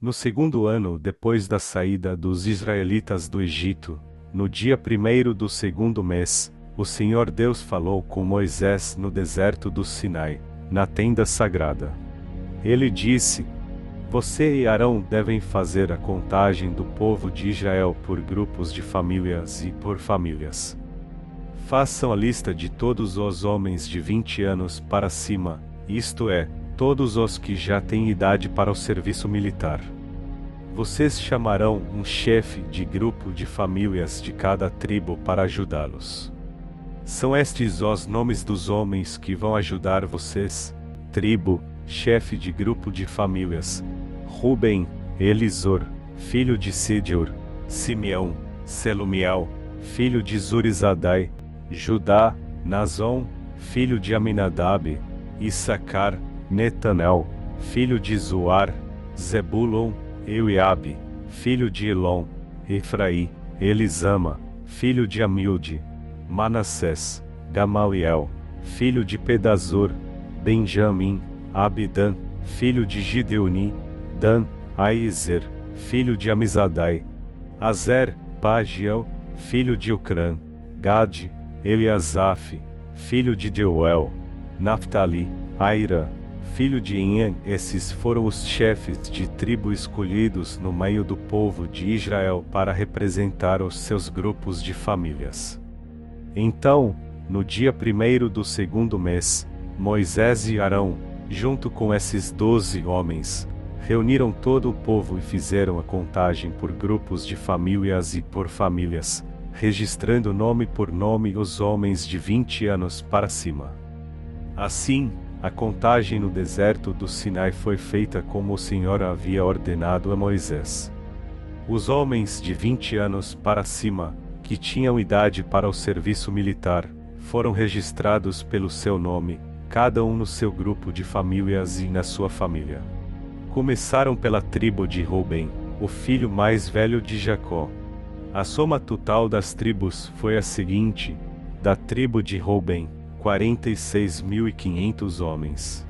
No segundo ano depois da saída dos israelitas do Egito, no dia 1º do segundo mês, o Senhor Deus falou com Moisés no deserto do Sinai, na tenda sagrada. Ele disse: Você e Arão devem fazer a contagem do povo de Israel por grupos de famílias e por famílias. Façam a lista de todos os homens de 20 anos para cima, isto é, todos os que já têm idade para o serviço militar. Vocês chamarão um chefe de grupo de famílias de cada tribo para ajudá-los. São estes os nomes dos homens que vão ajudar vocês: tribo, chefe de grupo de famílias: Ruben, Elisor, filho de Sidiur; Simeão, Selumiel, filho de Zurizadai; Judá, Nazon, filho de Aminadab; Issacar, Netanel, filho de Zuar; Zebulon, Eliabe, filho de Elon; Efraí, Elisama, filho de Amilde; Manassés, Gamaliel, filho de Pedazur; Benjamim, Abidã, filho de Gideoni; Dan, Aizer, filho de Amizadai; Azer, Pagiel, filho de Ucrã; Gade, Eliasaf, filho de Deuel; Naphtali, Aira, filho de Inã. Esses foram os chefes de tribo escolhidos no meio do povo de Israel para representar os seus grupos de famílias. Então, no dia 1º do segundo mês, Moisés e Arão, junto com esses 12 homens, reuniram todo o povo e fizeram a contagem por grupos de famílias e por famílias, registrando nome por nome os homens de 20 anos para cima. Assim, a contagem no deserto do Sinai foi feita como o Senhor havia ordenado a Moisés. Os homens de 20 anos para cima, que tinham idade para o serviço militar, foram registrados pelo seu nome, cada um no seu grupo de famílias e na sua família. Começaram pela tribo de Ruben, o filho mais velho de Jacó. A soma total das tribos foi a seguinte: da tribo de Ruben, 46.500 homens.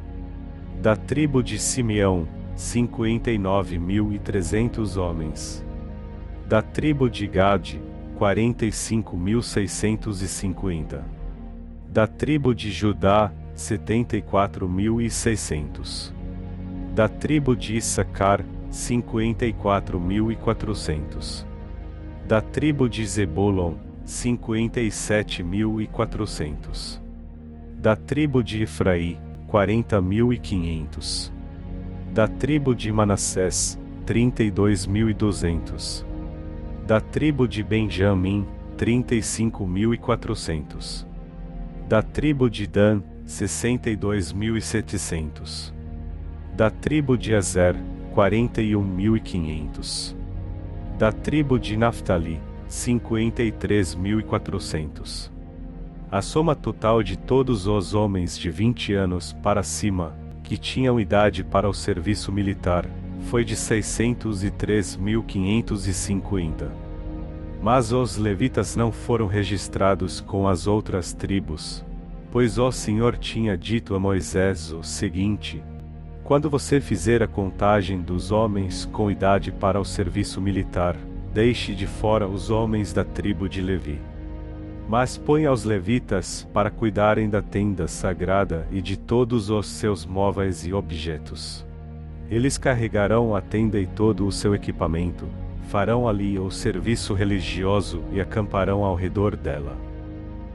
Da tribo de Simeão, 59.300 homens. Da tribo de Gade, 45.650. Da tribo de Judá, 74.600. Da tribo de Issacar, 54.400. Da tribo de Zebulon, 57.400. Da tribo de Efraí, 40.500. Da tribo de Manassés, 32.200. Da tribo de Benjamim, 35.400. Da tribo de Dan, 62.700. Da tribo de Azer, 41.500. Da tribo de Naphtali, 53.400. A soma total de todos os homens de 20 anos para cima, que tinham idade para o serviço militar, foi de 603.550. Mas os levitas não foram registrados com as outras tribos, pois o Senhor tinha dito a Moisés o seguinte: quando você fizer a contagem dos homens com idade para o serviço militar, deixe de fora os homens da tribo de Levi. Mas ponha os levitas para cuidarem da tenda sagrada e de todos os seus móveis e objetos. Eles carregarão a tenda e todo o seu equipamento, farão ali o serviço religioso e acamparão ao redor dela.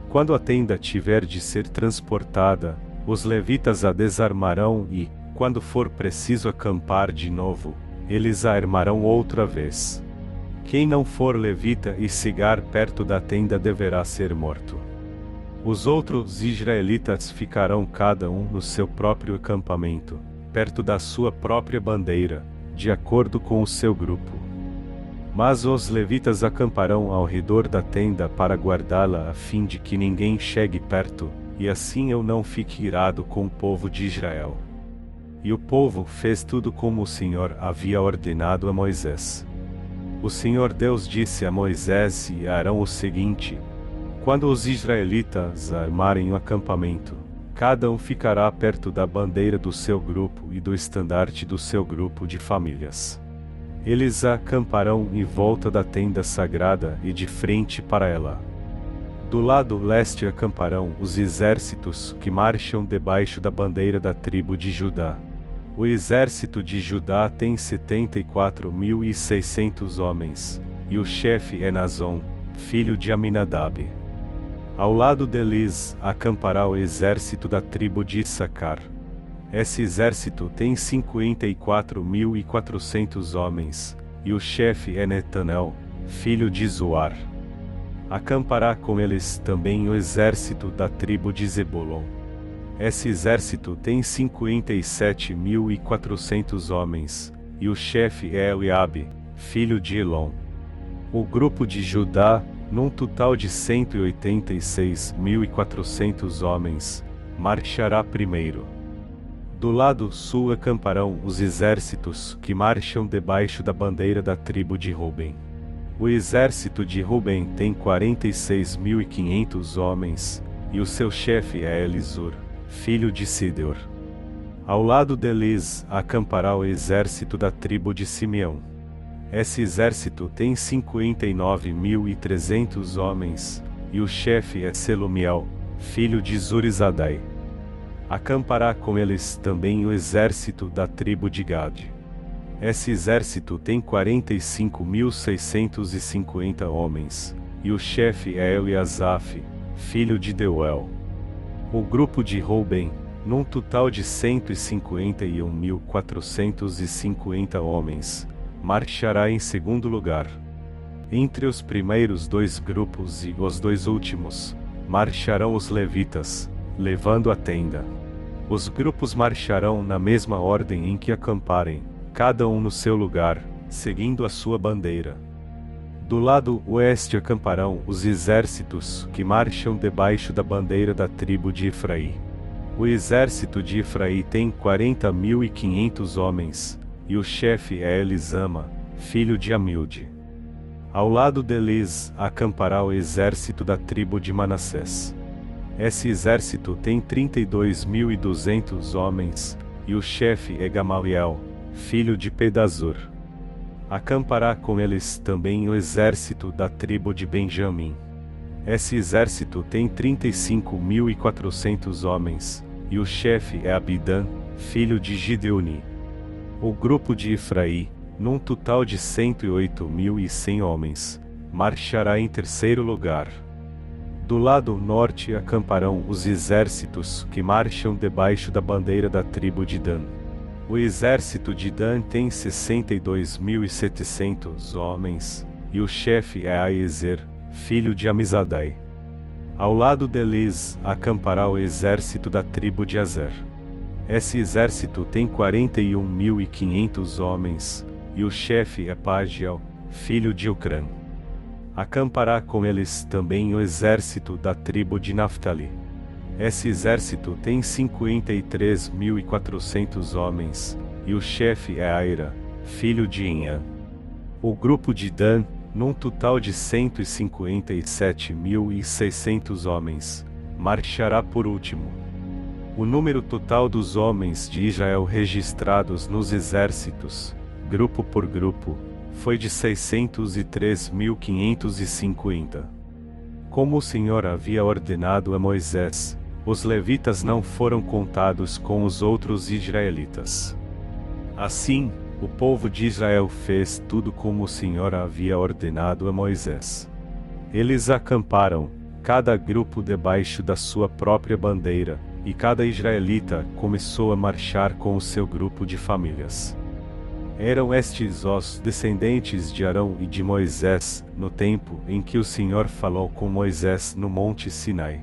Quando a tenda tiver de ser transportada, os levitas a desarmarão e, quando for preciso acampar de novo, eles a armarão outra vez. Quem não for levita e chegar perto da tenda deverá ser morto. Os outros israelitas ficarão cada um no seu próprio acampamento, perto da sua própria bandeira, de acordo com o seu grupo. Mas os levitas acamparão ao redor da tenda para guardá-la a fim de que ninguém chegue perto, e assim eu não fique irado com o povo de Israel. E o povo fez tudo como o Senhor havia ordenado a Moisés. O Senhor Deus disse a Moisés e a Arão o seguinte: quando os israelitas armarem o acampamento, cada um ficará perto da bandeira do seu grupo e do estandarte do seu grupo de famílias. Eles acamparão em volta da tenda sagrada e de frente para ela. Do lado leste acamparão os exércitos que marcham debaixo da bandeira da tribo de Judá. O exército de Judá tem 74.600 homens, e o chefe é Nazon, filho de Aminadab. Ao lado deles acampará o exército da tribo de Issacar. Esse exército tem 54.400 homens, e o chefe é Netanel, filho de Zoar. Acampará com eles também o exército da tribo de Zebulon. Esse exército tem 57.400 homens, e o chefe é Eliabe, filho de Elon. O grupo de Judá, num total de 186.400 homens, marchará primeiro. Do lado sul acamparão os exércitos que marcham debaixo da bandeira da tribo de Ruben. O exército de Ruben tem 46.500 homens, e o seu chefe é Elisur, filho de Sideur. Ao lado deles acampará o exército da tribo de Simeão. Esse exército tem 59.300 homens, e o chefe é Selumiel, filho de Zurizadai. Acampará com eles também o exército da tribo de Gade. Esse exército tem 45.650 homens, e o chefe é Eliasaf, filho de Deuel. O grupo de Ruben, num total de 151.450 homens, marchará em segundo lugar. Entre os primeiros dois grupos e os dois últimos, marcharão os levitas, levando a tenda. Os grupos marcharão na mesma ordem em que acamparem, cada um no seu lugar, seguindo a sua bandeira. Do lado oeste acamparão os exércitos que marcham debaixo da bandeira da tribo de Efraim. O exército de Efraim tem 40.500 homens, e o chefe é Elisama, filho de Amilde. Ao lado deles acampará o exército da tribo de Manassés. Esse exército tem 32.200 homens, e o chefe é Gamaliel, filho de Pedazur. Acampará com eles também o exército da tribo de Benjamim. Esse exército tem 35.400 homens, e o chefe é Abidã, filho de Gideoni. O grupo de Efraim, num total de 108.100 homens, marchará em terceiro lugar. Do lado norte acamparão os exércitos que marcham debaixo da bandeira da tribo de Dan. O exército de Dan tem 62.700 homens, e o chefe é Aiezer, filho de Amizadai. Ao lado deles acampará o exército da tribo de Azer. Esse exército tem 41.500 homens, e o chefe é Pagiel, filho de Ucrã. Acampará com eles também o exército da tribo de Naftali. Esse exército tem 53.400 homens, e o chefe é Aira, filho de Inhã. O grupo de Dan, num total de 157.600 homens, marchará por último. O número total dos homens de Israel registrados nos exércitos, grupo por grupo, foi de 603.550. Como o Senhor havia ordenado a Moisés, os levitas não foram contados com os outros israelitas. Assim, o povo de Israel fez tudo como o Senhor havia ordenado a Moisés. Eles acamparam, cada grupo debaixo da sua própria bandeira, e cada israelita começou a marchar com o seu grupo de famílias. Eram estes os descendentes de Arão e de Moisés, no tempo em que o Senhor falou com Moisés no Monte Sinai.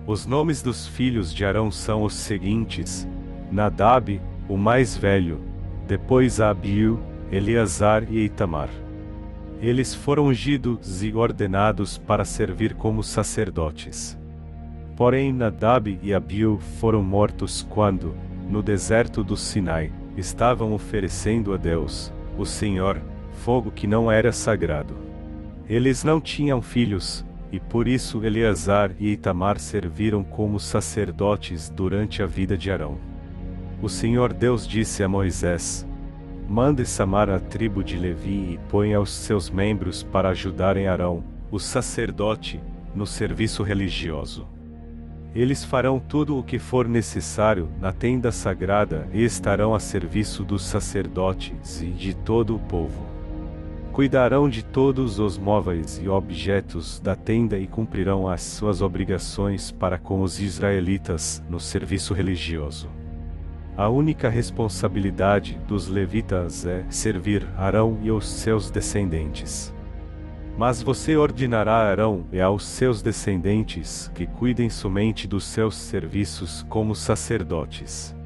Os nomes dos filhos de Arão são os seguintes: Nadab, o mais velho, depois Abiú, Eleazar e Itamar. Eles foram ungidos e ordenados para servir como sacerdotes. Porém Nadab e Abiú foram mortos quando, no deserto do Sinai, estavam oferecendo a Deus, o Senhor, fogo que não era sagrado. Eles não tinham filhos, e por isso Eleazar e Itamar serviram como sacerdotes durante a vida de Arão. O Senhor Deus disse a Moisés: Mande Samar a tribo de Levi e ponha os seus membros para ajudarem Arão, o sacerdote, no serviço religioso. Eles farão tudo o que for necessário na tenda sagrada e estarão a serviço dos sacerdotes e de todo o povo. Cuidarão de todos os móveis e objetos da tenda e cumprirão as suas obrigações para com os israelitas no serviço religioso. A única responsabilidade dos levitas é servir Arão e os seus descendentes. Mas você ordenará a Arão e aos seus descendentes que cuidem somente dos seus serviços como sacerdotes.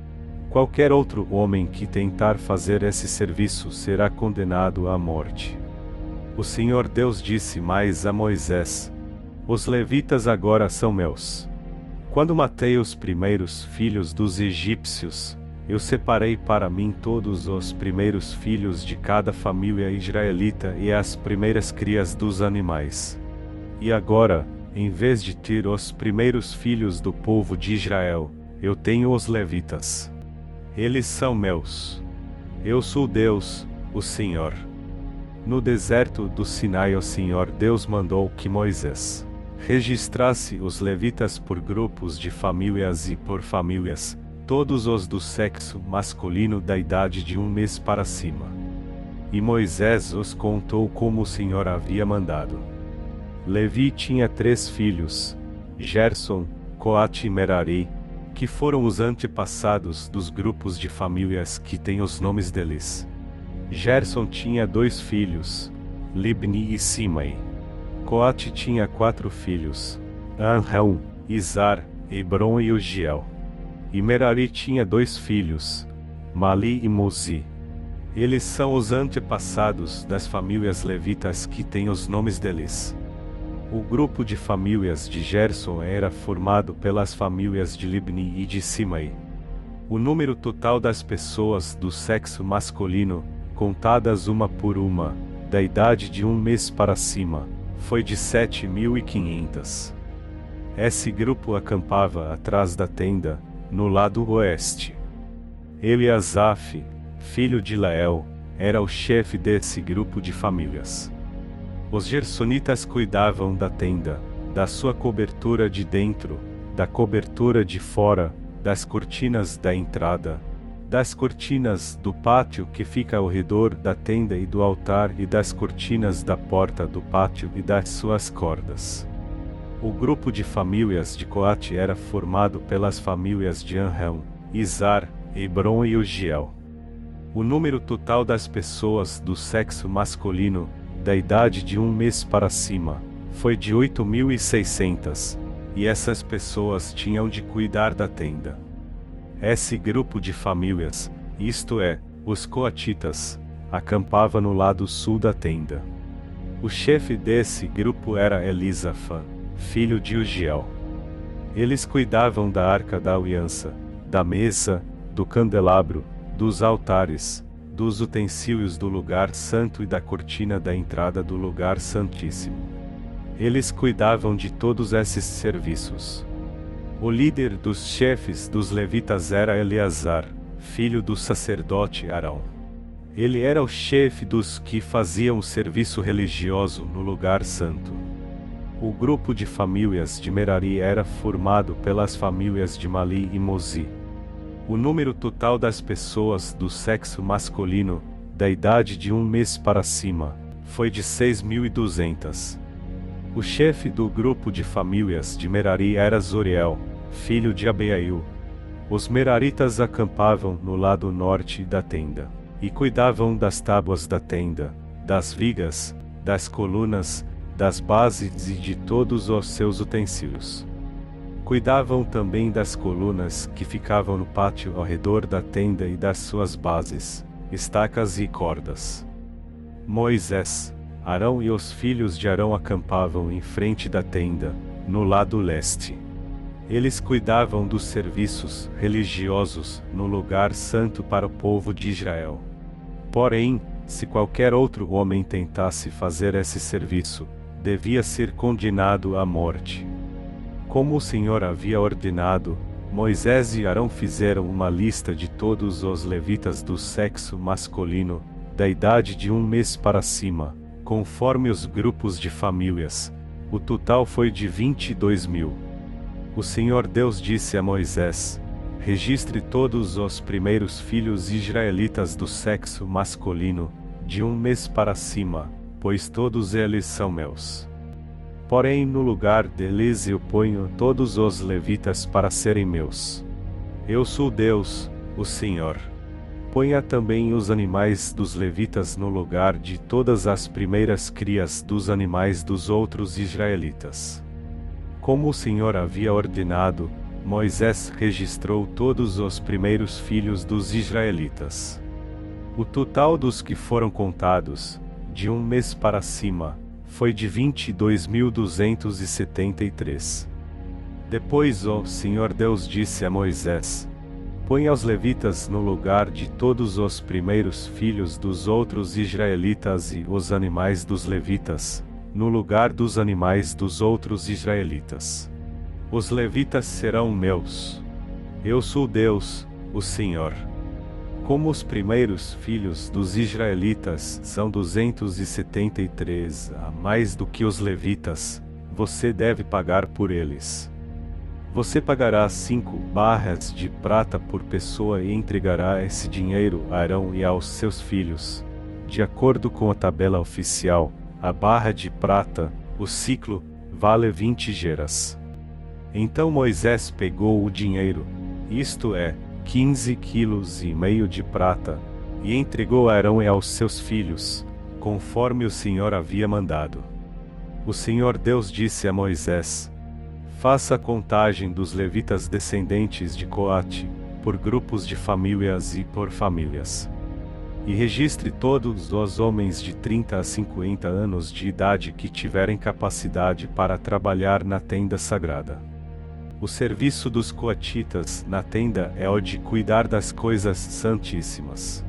Qualquer outro homem que tentar fazer esse serviço será condenado à morte. O Senhor Deus disse mais a Moisés: Os levitas agora são meus. Quando matei os primeiros filhos dos egípcios, eu separei para mim todos os primeiros filhos de cada família israelita e as primeiras crias dos animais. E agora, em vez de ter os primeiros filhos do povo de Israel, eu tenho os levitas. Eles são meus. Eu sou Deus, o Senhor. No deserto do Sinai, o Senhor Deus mandou que Moisés registrasse os levitas por grupos de famílias e por famílias, todos os do sexo masculino da idade de 1 mês para cima. E Moisés os contou como o Senhor havia mandado. Levi tinha 3 filhos, Gerson, Coate e Merari, que foram os antepassados dos grupos de famílias que têm os nomes deles. Gerson tinha 2 filhos, Libni e Simei. Coate tinha 4 filhos, Anrão, Izar, Hebron e Uziel. E Merari tinha 2 filhos, Mali e Muzi. Eles são os antepassados das famílias levitas que têm os nomes deles. O grupo de famílias de Gerson era formado pelas famílias de Libni e de Simei. O número total das pessoas do sexo masculino, contadas uma por uma, da idade de 1 mês para cima, foi de 7.500. Esse grupo acampava atrás da tenda, no lado oeste. Eliasaf, filho de Lael, era o chefe desse grupo de famílias. Os gersonitas cuidavam da tenda, da sua cobertura de dentro, da cobertura de fora, das cortinas da entrada, das cortinas do pátio que fica ao redor da tenda e do altar e das cortinas da porta do pátio e das suas cordas. O grupo de famílias de Coate era formado pelas famílias de Anrão, Izar, Hebron e Uziel. O número total das pessoas do sexo masculino, da idade de 1 mês para cima, foi de 8.600, e essas pessoas tinham de cuidar da tenda. Esse grupo de famílias, isto é, os coatitas, acampava no lado sul da tenda. O chefe desse grupo era Elisafã, filho de Uziel. Eles cuidavam da arca da aliança, da mesa, do candelabro, dos altares, dos utensílios do lugar santo e da cortina da entrada do lugar santíssimo. Eles cuidavam de todos esses serviços. O líder dos chefes dos levitas era Eleazar, filho do sacerdote Arão. Ele era o chefe dos que faziam o serviço religioso no lugar santo. O grupo de famílias de Merari era formado pelas famílias de Mali e Muzi. O número total das pessoas do sexo masculino, da idade de 1 mês para cima, foi de 6.200. O chefe do grupo de famílias de Merari era Zoriel, filho de Abiail. Os meraritas acampavam no lado norte da tenda, e cuidavam das tábuas da tenda, das vigas, das colunas, das bases e de todos os seus utensílios. Cuidavam também das colunas que ficavam no pátio ao redor da tenda e das suas bases, estacas e cordas. Moisés, Arão e os filhos de Arão acampavam em frente da tenda, no lado leste. Eles cuidavam dos serviços religiosos no lugar santo para o povo de Israel. Porém, se qualquer outro homem tentasse fazer esse serviço, devia ser condenado à morte. Como o Senhor havia ordenado, Moisés e Arão fizeram uma lista de todos os levitas do sexo masculino, da idade de 1 mês para cima, conforme os grupos de famílias. O total foi de 22.000. O Senhor Deus disse a Moisés: registre todos os primeiros filhos israelitas do sexo masculino, de 1 mês para cima, pois todos eles são meus. Porém, no lugar deles eu ponho todos os levitas para serem meus. Eu sou Deus, o Senhor. Ponha também os animais dos levitas no lugar de todas as primeiras crias dos animais dos outros israelitas. Como o Senhor havia ordenado, Moisés registrou todos os primeiros filhos dos israelitas. O total dos que foram contados, de 1 mês para cima, foi de 22.273. Depois o Senhor Deus disse a Moisés: ponha os levitas no lugar de todos os primeiros filhos dos outros israelitas e os animais dos levitas, no lugar dos animais dos outros israelitas. Os levitas serão meus. Eu sou Deus, o Senhor. Como os primeiros filhos dos israelitas são 273 a mais do que os levitas, você deve pagar por eles. Você pagará 5 barras de prata por pessoa e entregará esse dinheiro a Arão e aos seus filhos. De acordo com a tabela oficial, a barra de prata, o ciclo, vale 20 geras. Então Moisés pegou o dinheiro, isto é, 15,5 quilos de prata, e entregou a Arão e aos seus filhos, conforme o Senhor havia mandado. O Senhor Deus disse a Moisés: faça a contagem dos levitas descendentes de Coate, por grupos de famílias e por famílias. E registre todos os homens de 30 a 50 anos de idade que tiverem capacidade para trabalhar na tenda sagrada. O serviço dos coatitas na tenda é o de cuidar das coisas santíssimas.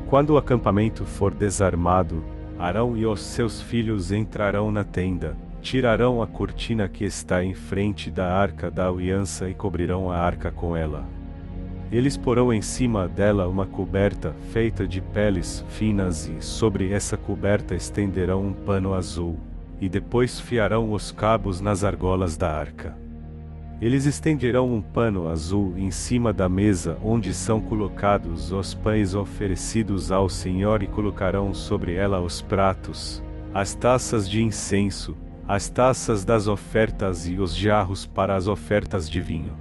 Quando o acampamento for desarmado, Arão e os seus filhos entrarão na tenda, tirarão a cortina que está em frente da arca da aliança e cobrirão a arca com ela. Eles porão em cima dela uma coberta feita de peles finas e sobre essa coberta estenderão um pano azul, e depois fiarão os cabos nas argolas da arca. Eles estenderão um pano azul em cima da mesa onde são colocados os pães oferecidos ao Senhor e colocarão sobre ela os pratos, as taças de incenso, as taças das ofertas e os jarros para as ofertas de vinho.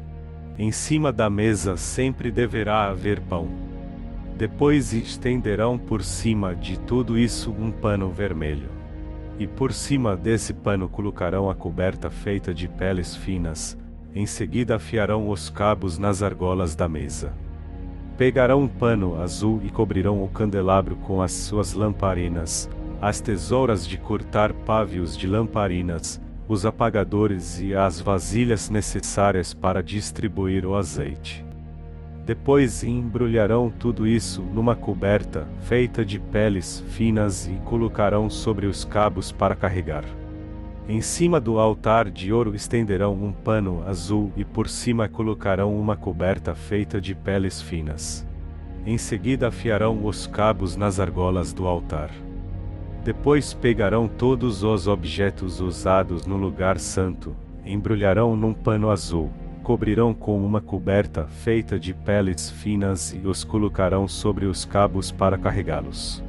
Em cima da mesa sempre deverá haver pão. Depois estenderão por cima de tudo isso um pano vermelho. E por cima desse pano colocarão a coberta feita de peles finas. Em seguida afiarão os cabos nas argolas da mesa. Pegarão um pano azul e cobrirão o candelabro com as suas lamparinas, as tesouras de cortar pávios de lamparinas, os apagadores e as vasilhas necessárias para distribuir o azeite. Depois embrulharão tudo isso numa coberta feita de peles finas e colocarão sobre os cabos para carregar. Em cima do altar de ouro estenderão um pano azul e por cima colocarão uma coberta feita de peles finas. Em seguida afiarão os cabos nas argolas do altar. Depois pegarão todos os objetos usados no lugar santo, embrulharão num pano azul, cobrirão com uma coberta feita de peles finas e os colocarão sobre os cabos para carregá-los.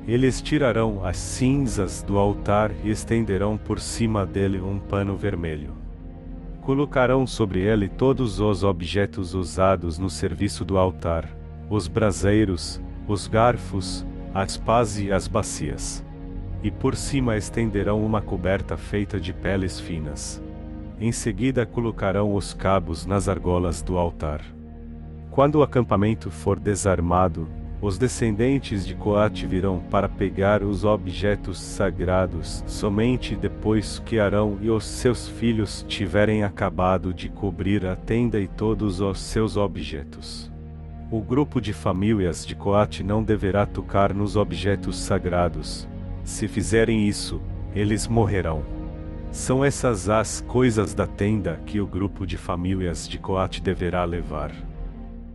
Eles tirarão as cinzas do altar e estenderão por cima dele um pano vermelho. Colocarão sobre ele todos os objetos usados no serviço do altar, os braseiros, os garfos, as pás e as bacias. E por cima estenderão uma coberta feita de peles finas. Em seguida colocarão os cabos nas argolas do altar. Quando o acampamento for desarmado, os descendentes de Coate virão para pegar os objetos sagrados somente depois que Arão e os seus filhos tiverem acabado de cobrir a tenda e todos os seus objetos. O grupo de famílias de Coate não deverá tocar nos objetos sagrados. Se fizerem isso, eles morrerão. São essas as coisas da tenda que o grupo de famílias de Coate deverá levar.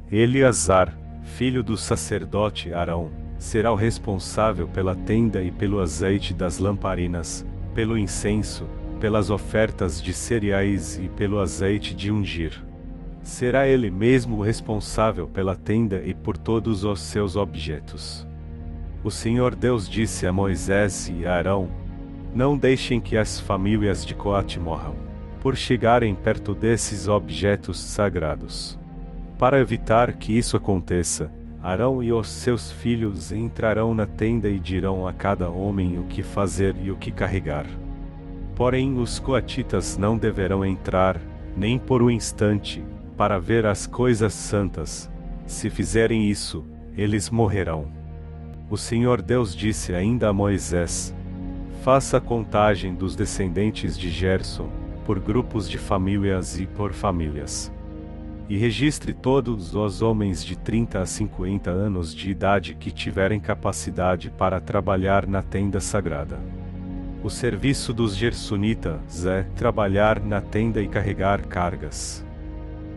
Eleazar, filho do sacerdote Arão, será o responsável pela tenda e pelo azeite das lamparinas, pelo incenso, pelas ofertas de cereais e pelo azeite de ungir. Será ele mesmo o responsável pela tenda e por todos os seus objetos. O Senhor Deus disse a Moisés e a Arão: não deixem que as famílias de Coate morram, por chegarem perto desses objetos sagrados. Para evitar que isso aconteça, Arão e os seus filhos entrarão na tenda e dirão a cada homem o que fazer e o que carregar. Porém os coatitas não deverão entrar, nem por um instante, para ver as coisas santas. Se fizerem isso, eles morrerão. O Senhor Deus disse ainda a Moisés: faça a contagem dos descendentes de Gerson, por grupos de famílias e por famílias. E registre todos os homens de 30 a 50 anos de idade que tiverem capacidade para trabalhar na tenda sagrada. O serviço dos gersonitas é trabalhar na tenda e carregar cargas.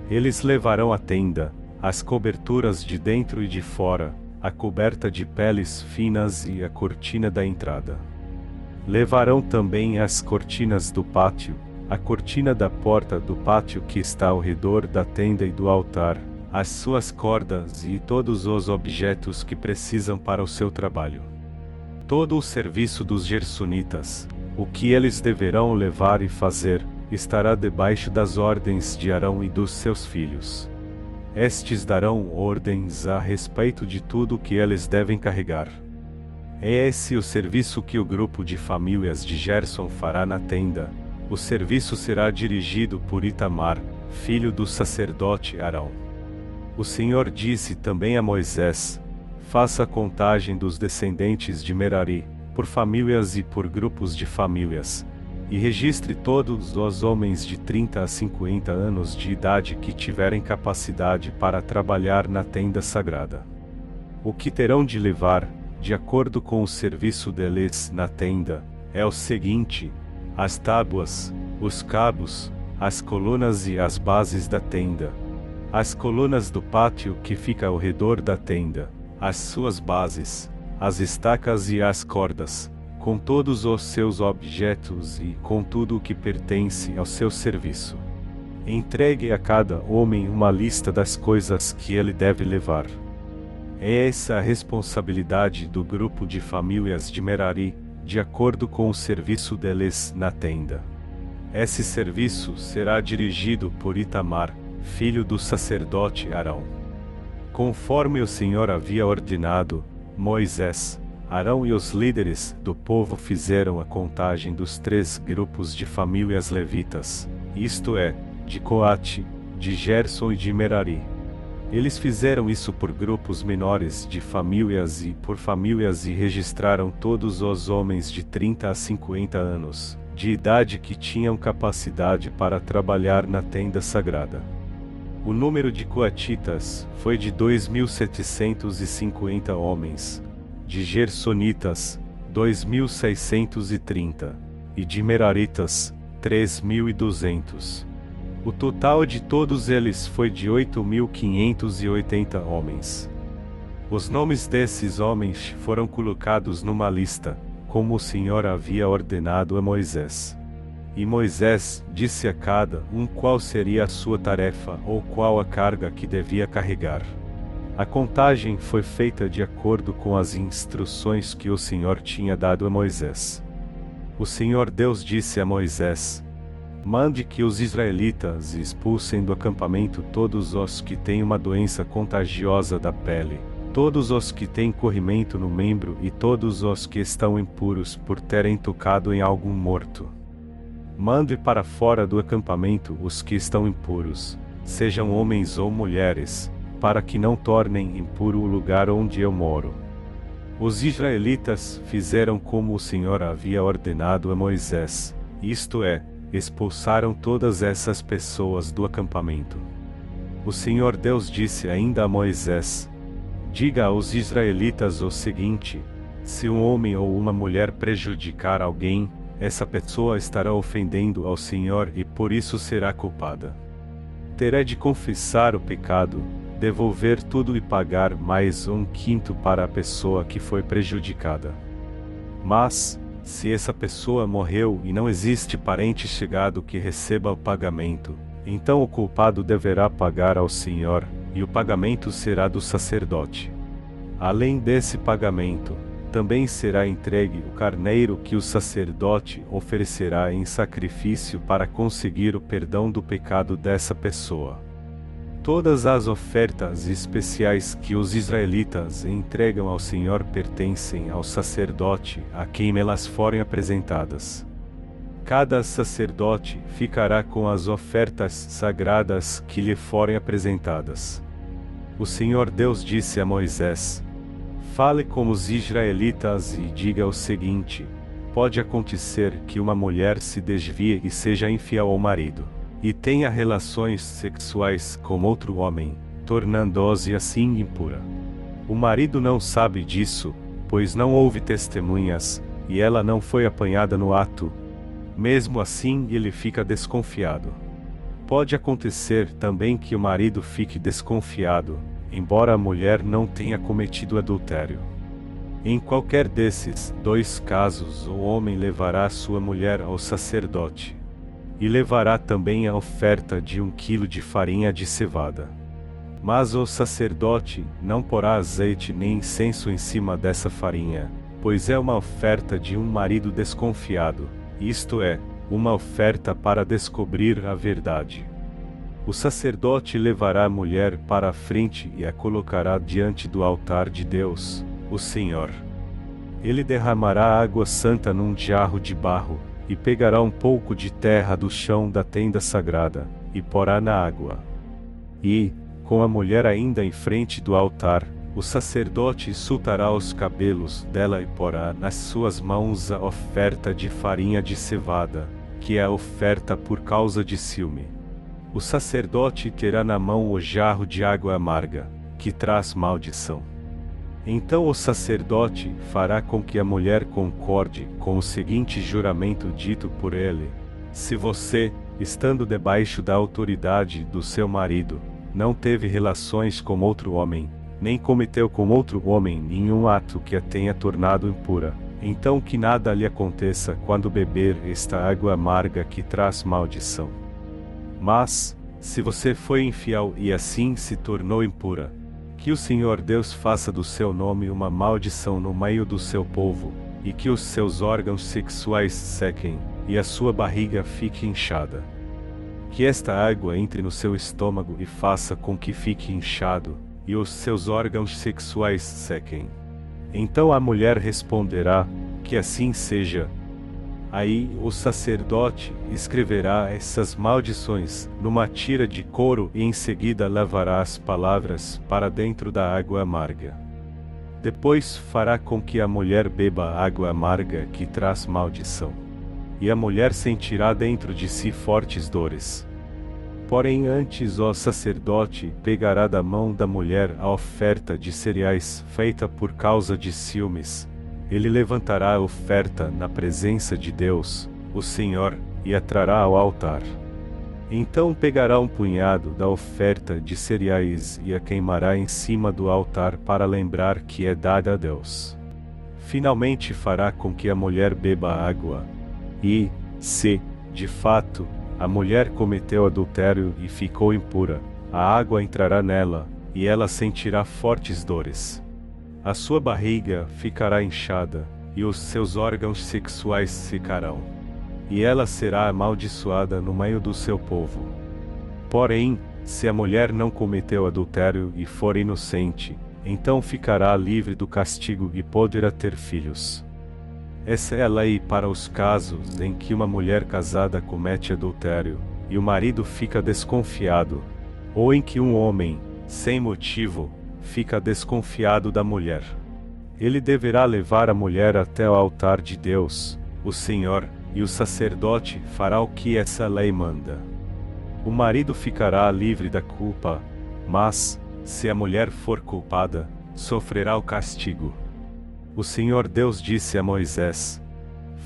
Eles levarão a tenda, as coberturas de dentro e de fora, a coberta de peles finas e a cortina da entrada. Levarão também as cortinas do pátio, a cortina da porta do pátio que está ao redor da tenda e do altar, as suas cordas e todos os objetos que precisam para o seu trabalho. Todo o serviço dos gersonitas, o que eles deverão levar e fazer, estará debaixo das ordens de Arão e dos seus filhos. Estes darão ordens a respeito de tudo o que eles devem carregar. É esse o serviço que o grupo de famílias de Gerson fará na tenda. O serviço será dirigido por Itamar, filho do sacerdote Arão. O Senhor disse também a Moisés: faça a contagem dos descendentes de Merari, por famílias e por grupos de famílias, e registre todos os homens de 30 a 50 anos de idade que tiverem capacidade para trabalhar na tenda sagrada. O que terão de levar, de acordo com o serviço deles na tenda, é o seguinte: as tábuas, os cabos, as colunas e as bases da tenda, as colunas do pátio que fica ao redor da tenda, as suas bases, as estacas e as cordas, com todos os seus objetos e com tudo o que pertence ao seu serviço. Entregue a cada homem uma lista das coisas que ele deve levar. É essa a responsabilidade do grupo de famílias de Merari, de acordo com o serviço deles na tenda. Esse serviço será dirigido por Itamar, filho do sacerdote Arão. Conforme o Senhor havia ordenado, Moisés, Arão e os líderes do povo fizeram a contagem dos 3 grupos de famílias levitas, isto é, de Coate, de Gerson e de Merari. Eles fizeram isso por grupos menores de famílias e por famílias e registraram todos os homens de 30 a 50 anos, de idade que tinham capacidade para trabalhar na tenda sagrada. O número de coatitas foi de 2.750 homens, de gersonitas, 2.630, e de meraritas, 3.200. O total de todos eles foi de 8.580 homens. Os nomes desses homens foram colocados numa lista, como o Senhor havia ordenado a Moisés. E Moisés disse a cada um qual seria a sua tarefa ou qual a carga que devia carregar. A contagem foi feita de acordo com as instruções que o Senhor tinha dado a Moisés. O Senhor Deus disse a Moisés: mande que os israelitas expulsem do acampamento todos os que têm uma doença contagiosa da pele, todos os que têm corrimento no membro e todos os que estão impuros por terem tocado em algum morto. Mande para fora do acampamento os que estão impuros, sejam homens ou mulheres, para que não tornem impuro o lugar onde eu moro. Os israelitas fizeram como o Senhor havia ordenado a Moisés, isto é, expulsaram todas essas pessoas do acampamento. O Senhor Deus disse ainda a Moisés: diga aos israelitas o seguinte: se um homem ou uma mulher prejudicar alguém, essa pessoa estará ofendendo ao Senhor e por isso será culpada. Terá de confessar o pecado, devolver tudo e pagar mais 1/5 para a pessoa que foi prejudicada. Mas, se essa pessoa morreu e não existe parente chegado que receba o pagamento, então o culpado deverá pagar ao Senhor, e o pagamento será do sacerdote. Além desse pagamento, também será entregue o carneiro que o sacerdote oferecerá em sacrifício para conseguir o perdão do pecado dessa pessoa. Todas as ofertas especiais que os israelitas entregam ao Senhor pertencem ao sacerdote a quem elas forem apresentadas. Cada sacerdote ficará com as ofertas sagradas que lhe forem apresentadas. O Senhor Deus disse a Moisés: fale com os israelitas e diga o seguinte: pode acontecer que uma mulher se desvie e seja infiel ao marido, e tenha relações sexuais com outro homem, tornando-se assim impura. O marido não sabe disso, pois não houve testemunhas, e ela não foi apanhada no ato. Mesmo assim, ele fica desconfiado. Pode acontecer também que o marido fique desconfiado, embora a mulher não tenha cometido adultério. Em qualquer desses 2 casos, o homem levará sua mulher ao sacerdote, e levará também a oferta de 1 quilo de farinha de cevada. Mas o sacerdote não porá azeite nem incenso em cima dessa farinha, pois é uma oferta de um marido desconfiado, isto é, uma oferta para descobrir a verdade. O sacerdote levará a mulher para a frente e a colocará diante do altar de Deus, o Senhor. Ele derramará água santa num jarro de barro, e pegará um pouco de terra do chão da tenda sagrada, e porá na água. E, com a mulher ainda em frente do altar, o sacerdote soltará os cabelos dela e porá nas suas mãos a oferta de farinha de cevada, que é a oferta por causa de ciúme. O sacerdote terá na mão o jarro de água amarga, que traz maldição. Então o sacerdote fará com que a mulher concorde com o seguinte juramento dito por ele: se você, estando debaixo da autoridade do seu marido, não teve relações com outro homem, nem cometeu com outro homem nenhum ato que a tenha tornado impura, então que nada lhe aconteça quando beber esta água amarga que traz maldição. Mas, se você foi infiel e assim se tornou impura, que o Senhor Deus faça do seu nome uma maldição no meio do seu povo, e que os seus órgãos sexuais sequem, e a sua barriga fique inchada. Que esta água entre no seu estômago e faça com que fique inchado, e os seus órgãos sexuais sequem. Então a mulher responderá: que assim seja. Aí o sacerdote escreverá essas maldições numa tira de couro e em seguida levará as palavras para dentro da água amarga. Depois fará com que a mulher beba a água amarga que traz maldição. E a mulher sentirá dentro de si fortes dores. Porém antes o sacerdote pegará da mão da mulher a oferta de cereais feita por causa de ciúmes. Ele levantará a oferta na presença de Deus, o Senhor, e a trará ao altar. Então pegará um punhado da oferta de cereais e a queimará em cima do altar para lembrar que é dada a Deus. Finalmente fará com que a mulher beba água. E, se, de fato, a mulher cometeu adultério e ficou impura, a água entrará nela, e ela sentirá fortes dores. A sua barriga ficará inchada, e os seus órgãos sexuais secarão. E ela será amaldiçoada no meio do seu povo. Porém, se a mulher não cometeu adultério e for inocente, então ficará livre do castigo e poderá ter filhos. Essa é a lei para os casos em que uma mulher casada comete adultério, e o marido fica desconfiado, ou em que um homem, sem motivo, fica desconfiado da mulher. Ele deverá levar a mulher até o altar de Deus, o Senhor, e o sacerdote fará o que essa lei manda. O marido ficará livre da culpa, mas, se a mulher for culpada, sofrerá o castigo. O Senhor Deus disse a Moisés: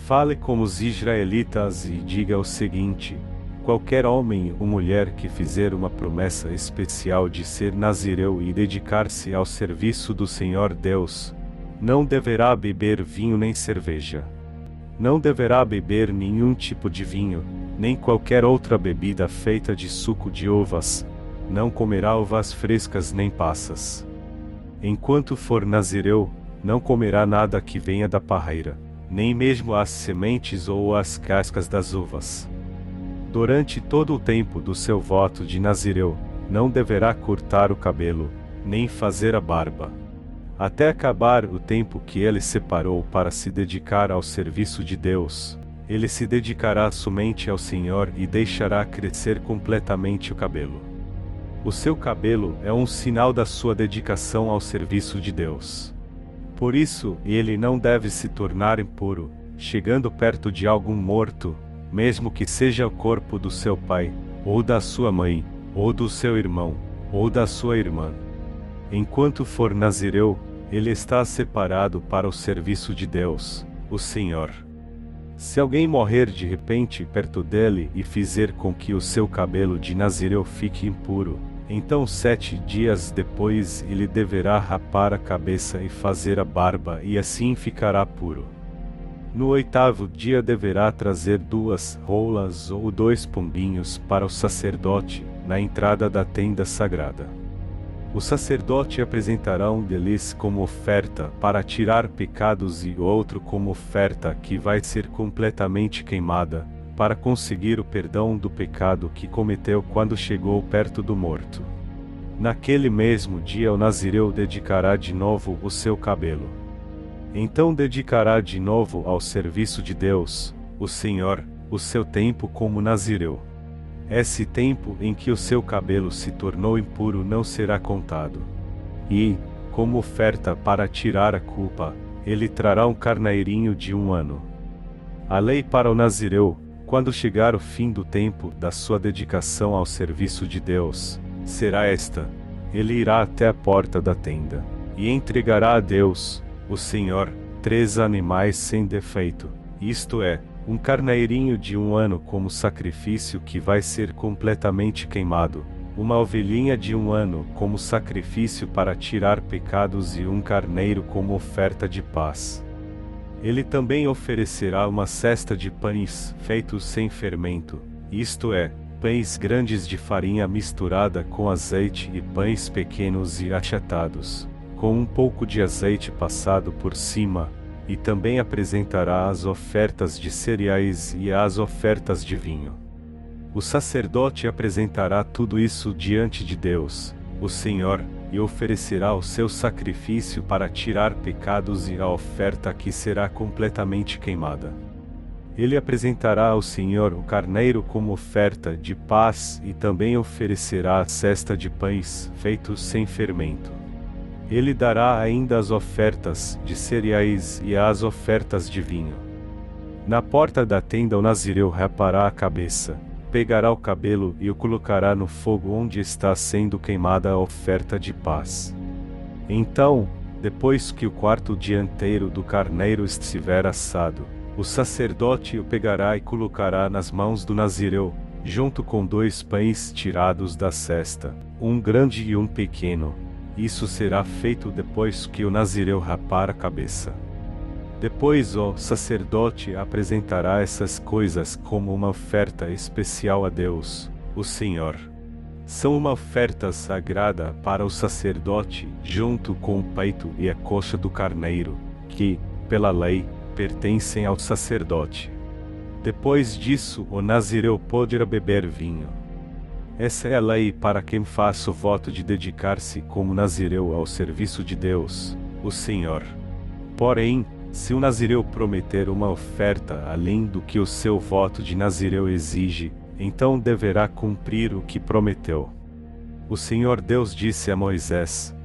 Fale com os israelitas e diga o seguinte: qualquer homem ou mulher que fizer uma promessa especial de ser nazireu e dedicar-se ao serviço do Senhor Deus, não deverá beber vinho nem cerveja. Não deverá beber nenhum tipo de vinho, nem qualquer outra bebida feita de suco de uvas. Não comerá uvas frescas nem passas. Enquanto for nazireu, não comerá nada que venha da parreira, nem mesmo as sementes ou as cascas das uvas. Durante todo o tempo do seu voto de nazireu, não deverá cortar o cabelo, nem fazer a barba. Até acabar o tempo que ele separou para se dedicar ao serviço de Deus, ele se dedicará somente ao Senhor e deixará crescer completamente o cabelo. O seu cabelo é um sinal da sua dedicação ao serviço de Deus. Por isso, ele não deve se tornar impuro, chegando perto de algum morto, mesmo que seja o corpo do seu pai, ou da sua mãe, ou do seu irmão, ou da sua irmã. Enquanto for nazireu, ele está separado para o serviço de Deus, o Senhor. Se alguém morrer de repente perto dele e fizer com que o seu cabelo de nazireu fique impuro, então 7 dias depois ele deverá rapar a cabeça e fazer a barba e assim ficará puro. No 8º dia deverá trazer 2 rolas ou 2 pombinhos para o sacerdote, na entrada da tenda sagrada. O sacerdote apresentará um deles como oferta para tirar pecados e outro como oferta que vai ser completamente queimada, para conseguir o perdão do pecado que cometeu quando chegou perto do morto. Naquele mesmo dia o nazireu dedicará de novo o seu cabelo. Então dedicará de novo ao serviço de Deus, o Senhor, o seu tempo como nazireu. Esse tempo em que o seu cabelo se tornou impuro não será contado. E, como oferta para tirar a culpa, ele trará um carneirinho de 1 ano. A lei para o nazireu, quando chegar o fim do tempo da sua dedicação ao serviço de Deus, será esta: ele irá até a porta da tenda, e entregará a Deus, o Senhor, 3 animais sem defeito, isto é, um carneirinho de 1 ano como sacrifício que vai ser completamente queimado, uma ovelhinha de 1 ano como sacrifício para tirar pecados e um carneiro como oferta de paz. Ele também oferecerá uma cesta de pães feitos sem fermento, isto é, pães grandes de farinha misturada com azeite e pães pequenos e achatados, com um pouco de azeite passado por cima, e também apresentará as ofertas de cereais e as ofertas de vinho. O sacerdote apresentará tudo isso diante de Deus, o Senhor, e oferecerá o seu sacrifício para tirar pecados e a oferta que será completamente queimada. Ele apresentará ao Senhor o carneiro como oferta de paz e também oferecerá a cesta de pães feitos sem fermento. Ele dará ainda as ofertas de cereais e as ofertas de vinho. Na porta da tenda o nazireu rapará a cabeça, pegará o cabelo e o colocará no fogo onde está sendo queimada a oferta de paz. Então, depois que o quarto dianteiro do carneiro estiver assado, o sacerdote o pegará e colocará nas mãos do nazireu, junto com 2 pães tirados da cesta, um grande e um pequeno. Isso será feito depois que o nazireu rapar a cabeça. Depois o sacerdote apresentará essas coisas como uma oferta especial a Deus, o Senhor. São uma oferta sagrada para o sacerdote, junto com o peito e a coxa do carneiro, que, pela lei, pertencem ao sacerdote. Depois disso, o nazireu poderá beber vinho. Essa é a lei para quem faça o voto de dedicar-se como nazireu ao serviço de Deus, o Senhor. Porém, se o nazireu prometer uma oferta além do que o seu voto de nazireu exige, então deverá cumprir o que prometeu. O Senhor Deus disse a Moisés: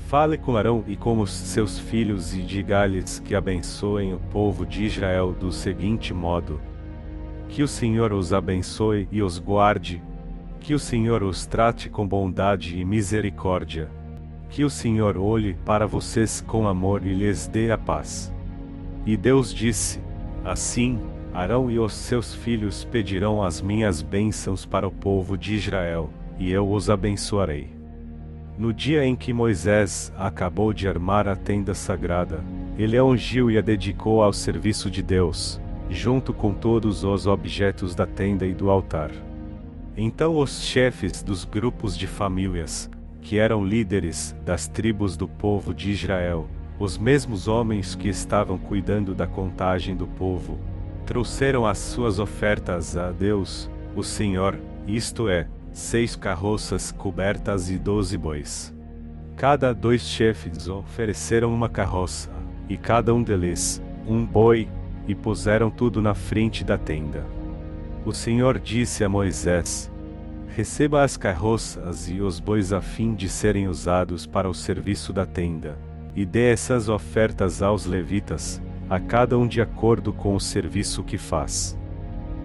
fale com Arão e com os seus filhos e diga-lhes que abençoem o povo de Israel do seguinte modo: que o Senhor os abençoe e os guarde, que o Senhor os trate com bondade e misericórdia, que o Senhor olhe para vocês com amor e lhes dê a paz. E Deus disse: Assim, Arão e os seus filhos pedirão as minhas bênçãos para o povo de Israel, e eu os abençoarei. No dia em que Moisés acabou de armar a tenda sagrada, ele a ungiu e a dedicou ao serviço de Deus, junto com todos os objetos da tenda e do altar. Então os chefes dos grupos de famílias, que eram líderes das tribos do povo de Israel, os mesmos homens que estavam cuidando da contagem do povo, trouxeram as suas ofertas a Deus, o Senhor, isto é, 6 carroças cobertas e 12 bois. Cada 2 chefes ofereceram uma carroça, e cada um deles, um boi, e puseram tudo na frente da tenda. O Senhor disse a Moisés: receba as carroças e os bois a fim de serem usados para o serviço da tenda, e dê essas ofertas aos levitas, a cada um de acordo com o serviço que faz.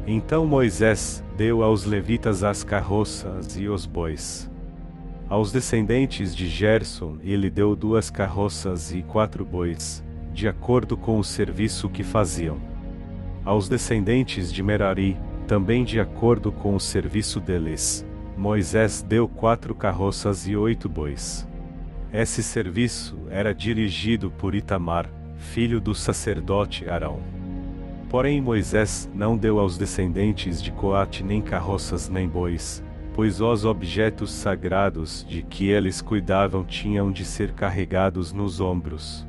Então Moisés deu aos levitas as carroças e os bois. Aos descendentes de Gerson ele deu 2 carroças e 4 bois, de acordo com o serviço que faziam. Aos descendentes de Merari, também de acordo com o serviço deles, Moisés deu 4 carroças e 8 bois. Esse serviço era dirigido por Itamar, filho do sacerdote Arão. Porém Moisés não deu aos descendentes de Coate nem carroças nem bois, pois os objetos sagrados de que eles cuidavam tinham de ser carregados nos ombros.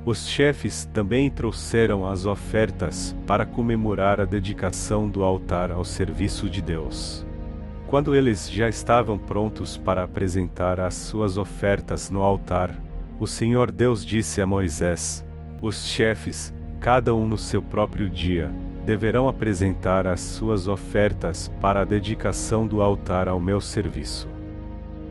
Os chefes também trouxeram as ofertas para comemorar a dedicação do altar ao serviço de Deus. Quando eles já estavam prontos para apresentar as suas ofertas no altar, o Senhor Deus disse a Moisés: os chefes, cada um no seu próprio dia, deverão apresentar as suas ofertas para a dedicação do altar ao meu serviço.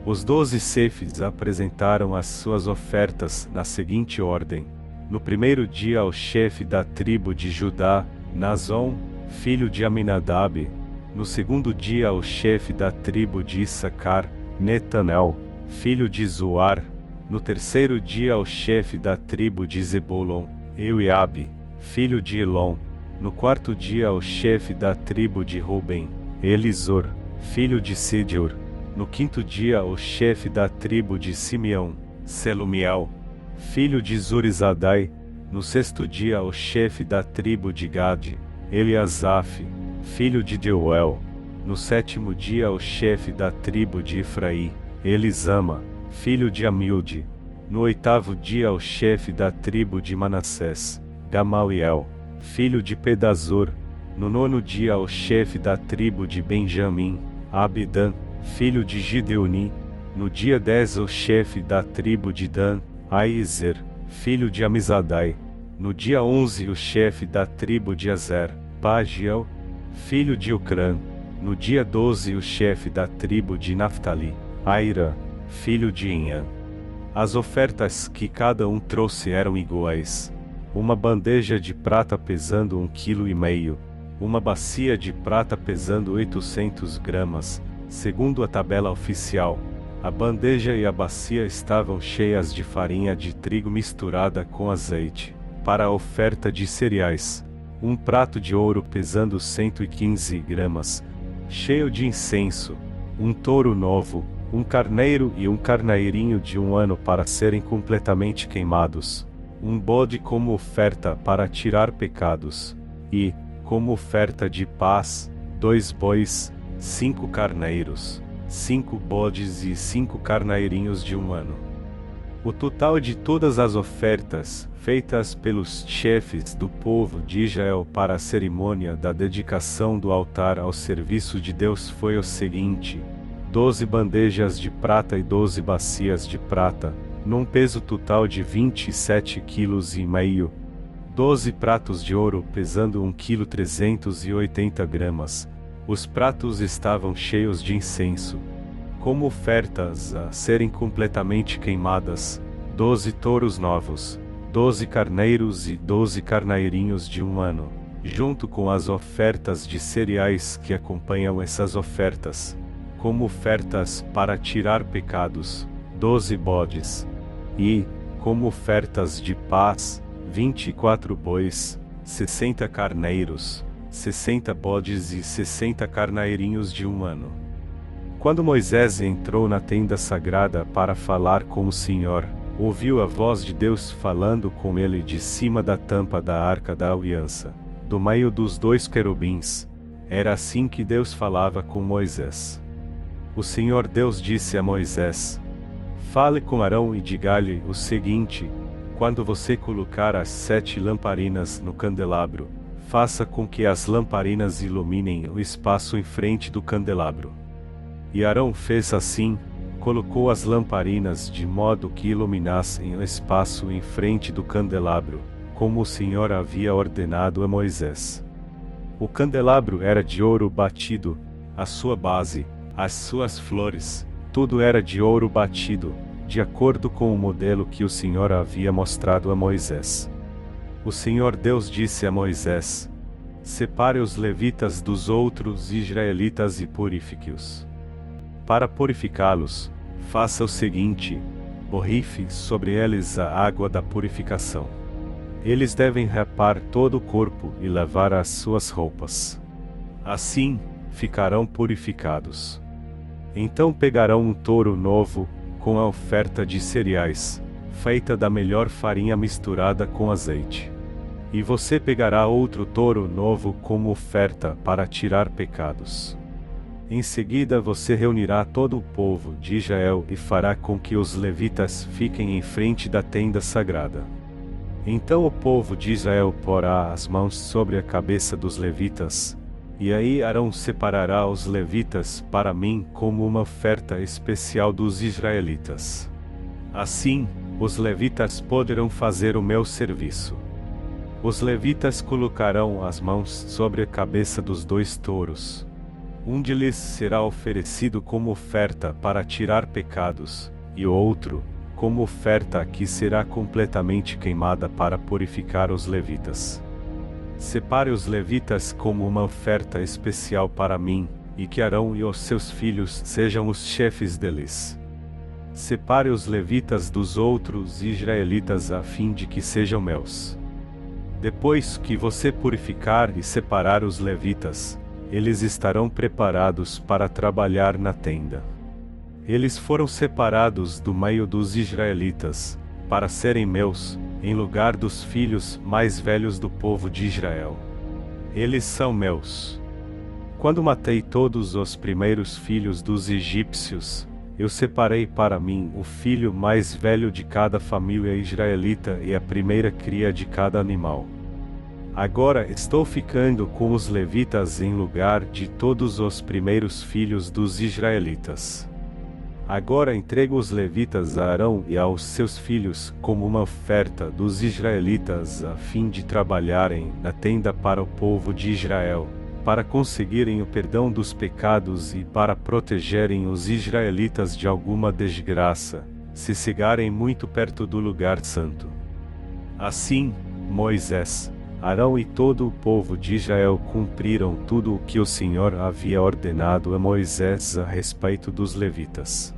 Os 12 chefes apresentaram as suas ofertas na seguinte ordem: no primeiro dia ao chefe da tribo de Judá, Nazon, filho de Aminadab; no segundo dia ao chefe da tribo de Issacar, Netanel, filho de Zoar; no terceiro dia ao chefe da tribo de Zebulon, Eliabe, filho de Elon; no quarto dia ao chefe da tribo de Ruben, Elisor, filho de Sidur; no quinto dia ao chefe da tribo de Simeão, Selumiel, filho de Zurizadai; no sexto dia ao chefe da tribo de Gade, Eliasaf, filho de Deuel; no sétimo dia ao chefe da tribo de Efraim, Elisama, filho de Amilde; no oitavo dia ao chefe da tribo de Manassés, Gamaliel, filho de Pedazur; no nono dia ao chefe da tribo de Benjamim, Abidan, filho de Gideoni; no dia 10 ao chefe da tribo de Dan, Aizer, filho de Amizadai; no dia 11 o chefe da tribo de Azer, Pagiel, filho de Ocrã; no dia 12 o chefe da tribo de Naftali, Aira, filho de Inhã. As ofertas que cada um trouxe eram iguais: uma bandeja de prata pesando 1,5 kg, uma bacia de prata pesando 800 gramas, segundo a tabela oficial. A bandeja e a bacia estavam cheias de farinha de trigo misturada com azeite, para a oferta de cereais; um prato de ouro pesando 115 gramas, cheio de incenso; um touro novo, um carneiro e um carneirinho de 1 ano para serem completamente queimados; um bode como oferta para tirar pecados; e, como oferta de paz, 2 bois, 5 carneiros, 5 bodes e 5 carneirinhos de 1 ano. O total de todas as ofertas feitas pelos chefes do povo de Israel para a cerimônia da dedicação do altar ao serviço de Deus foi o seguinte: 12 bandejas de prata e 12 bacias de prata, num peso total de 27,5 kg; 12 pratos de ouro pesando 1,380 kg. Os pratos estavam cheios de incenso, como ofertas a serem completamente queimadas; 12 touros novos, 12 carneiros e 12 carneirinhos de 1 ano, junto com as ofertas de cereais que acompanham essas ofertas, como ofertas para tirar pecados, 12 bodes; e, como ofertas de paz, 24 bois, 60 carneiros, 60 bodes e 60 carneirinhos de 1 ano. Quando Moisés entrou na tenda sagrada para falar com o Senhor, ouviu a voz de Deus falando com ele de cima da tampa da arca da aliança, do meio dos 2 querubins. Era assim que Deus falava com Moisés. O Senhor Deus disse a Moisés: Fale com Arão e diga-lhe o seguinte: quando você colocar as 7 lamparinas no candelabro, faça com que as lamparinas iluminem o espaço em frente do candelabro. E Arão fez assim, colocou as lamparinas de modo que iluminassem o espaço em frente do candelabro, como o Senhor havia ordenado a Moisés. O candelabro era de ouro batido, a sua base, as suas flores, tudo era de ouro batido, de acordo com o modelo que o Senhor havia mostrado a Moisés. O Senhor Deus disse a Moisés: Separe os levitas dos outros israelitas e purifique-os. Para purificá-los, faça o seguinte: borrife sobre eles a água da purificação. Eles devem rapar todo o corpo e lavar as suas roupas. Assim, ficarão purificados. Então pegarão um touro novo, com a oferta de cereais, feita da melhor farinha misturada com azeite. E você pegará outro touro novo como oferta para tirar pecados. Em seguida você reunirá todo o povo de Israel e fará com que os levitas fiquem em frente da tenda sagrada. Então o povo de Israel porá as mãos sobre a cabeça dos levitas, e aí Arão separará os levitas para mim como uma oferta especial dos israelitas. Assim, os levitas poderão fazer o meu serviço. Os levitas colocarão as mãos sobre a cabeça dos 2 touros. Um deles será oferecido como oferta para tirar pecados, e o outro, como oferta que será completamente queimada para purificar os levitas. Separe os levitas como uma oferta especial para mim, e que Arão e os seus filhos sejam os chefes deles. Separe os levitas dos outros israelitas a fim de que sejam meus. Depois que você purificar e separar os levitas, eles estarão preparados para trabalhar na tenda. Eles foram separados do meio dos israelitas, para serem meus, em lugar dos filhos mais velhos do povo de Israel. Eles são meus. Quando matei todos os primeiros filhos dos egípcios, eu separei para mim o filho mais velho de cada família israelita e a primeira cria de cada animal. Agora estou ficando com os levitas em lugar de todos os primeiros filhos dos israelitas. Agora entrego os levitas a Arão e aos seus filhos como uma oferta dos israelitas a fim de trabalharem na tenda para o povo de Israel, para conseguirem o perdão dos pecados e para protegerem os israelitas de alguma desgraça, se chegarem muito perto do lugar santo. Assim, Moisés, Arão e todo o povo de Israel cumpriram tudo o que o Senhor havia ordenado a Moisés a respeito dos levitas.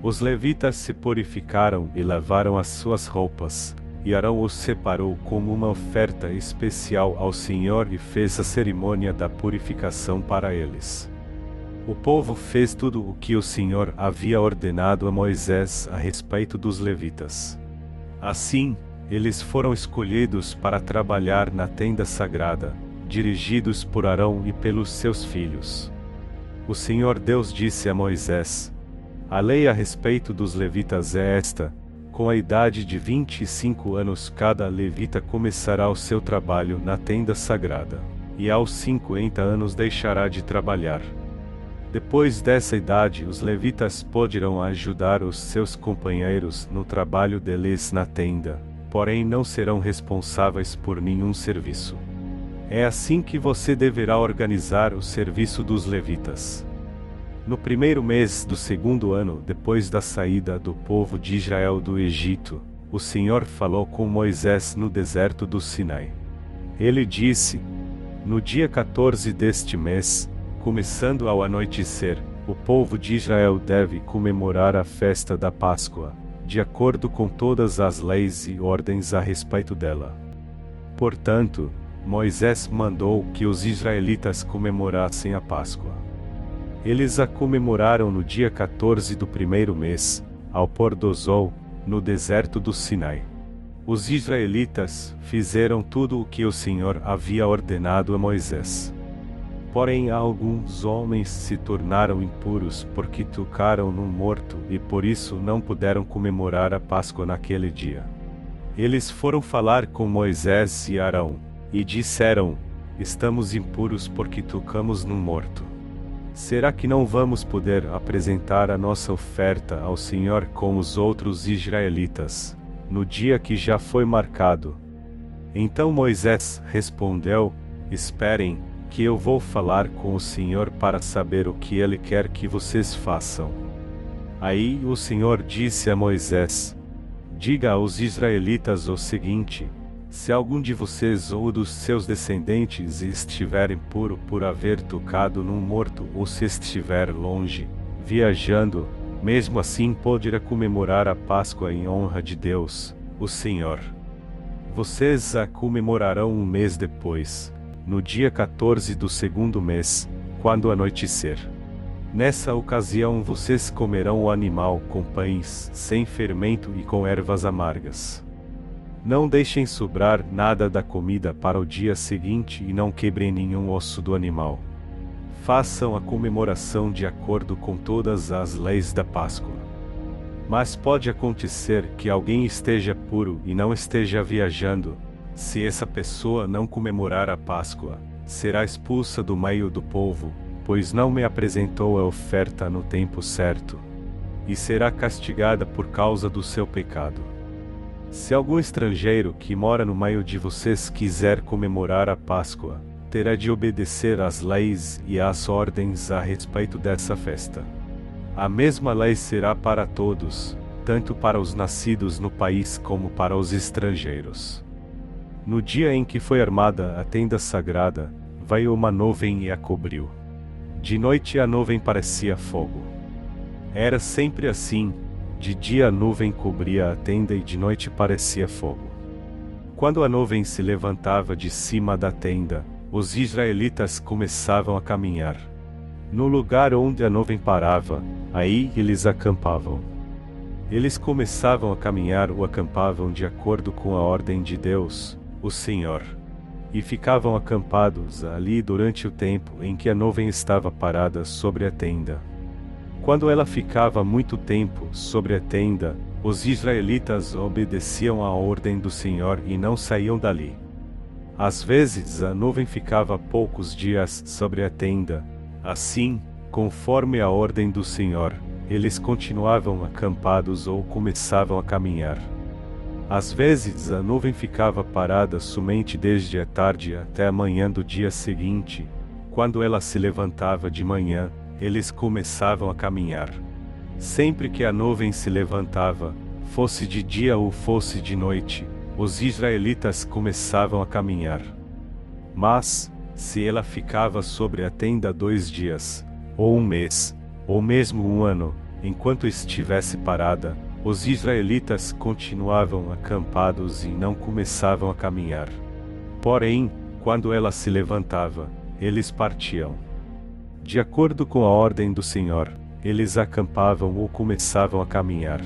Os levitas se purificaram e lavaram as suas roupas, e Arão os separou como uma oferta especial ao Senhor e fez a cerimônia da purificação para eles. O povo fez tudo o que o Senhor havia ordenado a Moisés a respeito dos levitas. Assim, eles foram escolhidos para trabalhar na tenda sagrada, dirigidos por Arão e pelos seus filhos. O Senhor Deus disse a Moisés: A lei a respeito dos levitas é esta: com a idade de 25 anos cada levita começará o seu trabalho na tenda sagrada, e aos 50 anos deixará de trabalhar. Depois dessa idade os levitas poderão ajudar os seus companheiros no trabalho deles na tenda, porém não serão responsáveis por nenhum serviço. É assim que você deverá organizar o serviço dos levitas. No primeiro mês do 2º ano depois da saída do povo de Israel do Egito, o Senhor falou com Moisés no deserto do Sinai. Ele disse: No dia 14 deste mês, começando ao anoitecer, o povo de Israel deve comemorar a festa da Páscoa, de acordo com todas as leis e ordens a respeito dela. Portanto, Moisés mandou que os israelitas comemorassem a Páscoa. Eles a comemoraram no dia 14 do primeiro mês, ao pôr do sol, no deserto do Sinai. Os israelitas fizeram tudo o que o Senhor havia ordenado a Moisés. Porém, alguns homens se tornaram impuros porque tocaram num morto e por isso não puderam comemorar a Páscoa naquele dia. Eles foram falar com Moisés e Arão, e disseram: estamos impuros porque tocamos num morto. Será que não vamos poder apresentar a nossa oferta ao Senhor com os outros israelitas, no dia que já foi marcado? Então Moisés respondeu: esperem, que eu vou falar com o Senhor para saber o que Ele quer que vocês façam. Aí o Senhor disse a Moisés: diga aos israelitas o seguinte: se algum de vocês ou dos seus descendentes estiver impuro por haver tocado num morto ou se estiver longe, viajando, mesmo assim poderá comemorar a Páscoa em honra de Deus, o Senhor. Vocês a comemorarão um mês depois, no dia 14 do segundo mês, quando anoitecer. Nessa ocasião vocês comerão o animal com pães sem fermento e com ervas amargas. Não deixem sobrar nada da comida para o dia seguinte e não quebrem nenhum osso do animal. Façam a comemoração de acordo com todas as leis da Páscoa. Mas pode acontecer que alguém esteja puro e não esteja viajando. Se essa pessoa não comemorar a Páscoa, será expulsa do meio do povo, pois não me apresentou a oferta no tempo certo, e será castigada por causa do seu pecado. Se algum estrangeiro que mora no meio de vocês quiser comemorar a Páscoa, terá de obedecer às leis e às ordens a respeito dessa festa. A mesma lei será para todos, tanto para os nascidos no país como para os estrangeiros. No dia em que foi armada a tenda sagrada, veio uma nuvem e a cobriu. De noite a nuvem parecia fogo. Era sempre assim: de dia a nuvem cobria a tenda e de noite parecia fogo. Quando a nuvem se levantava de cima da tenda, os israelitas começavam a caminhar. No lugar onde a nuvem parava, aí eles acampavam. Eles começavam a caminhar ou acampavam de acordo com a ordem de Deus, o Senhor, e ficavam acampados ali durante o tempo em que a nuvem estava parada sobre a tenda. Quando ela ficava muito tempo sobre a tenda, os israelitas obedeciam à ordem do Senhor e não saíam dali. Às vezes a nuvem ficava poucos dias sobre a tenda. Assim, conforme a ordem do Senhor, eles continuavam acampados ou começavam a caminhar. Às vezes a nuvem ficava parada somente desde a tarde até a manhã do dia seguinte. Quando ela se levantava de manhã, eles começavam a caminhar. Sempre que a nuvem se levantava, fosse de dia ou fosse de noite, os israelitas começavam a caminhar. Mas, se ela ficava sobre a tenda 2 dias, ou um mês, ou mesmo um ano, enquanto estivesse parada, os israelitas continuavam acampados e não começavam a caminhar. Porém, quando ela se levantava, eles partiam. De acordo com a ordem do Senhor, eles acampavam ou começavam a caminhar.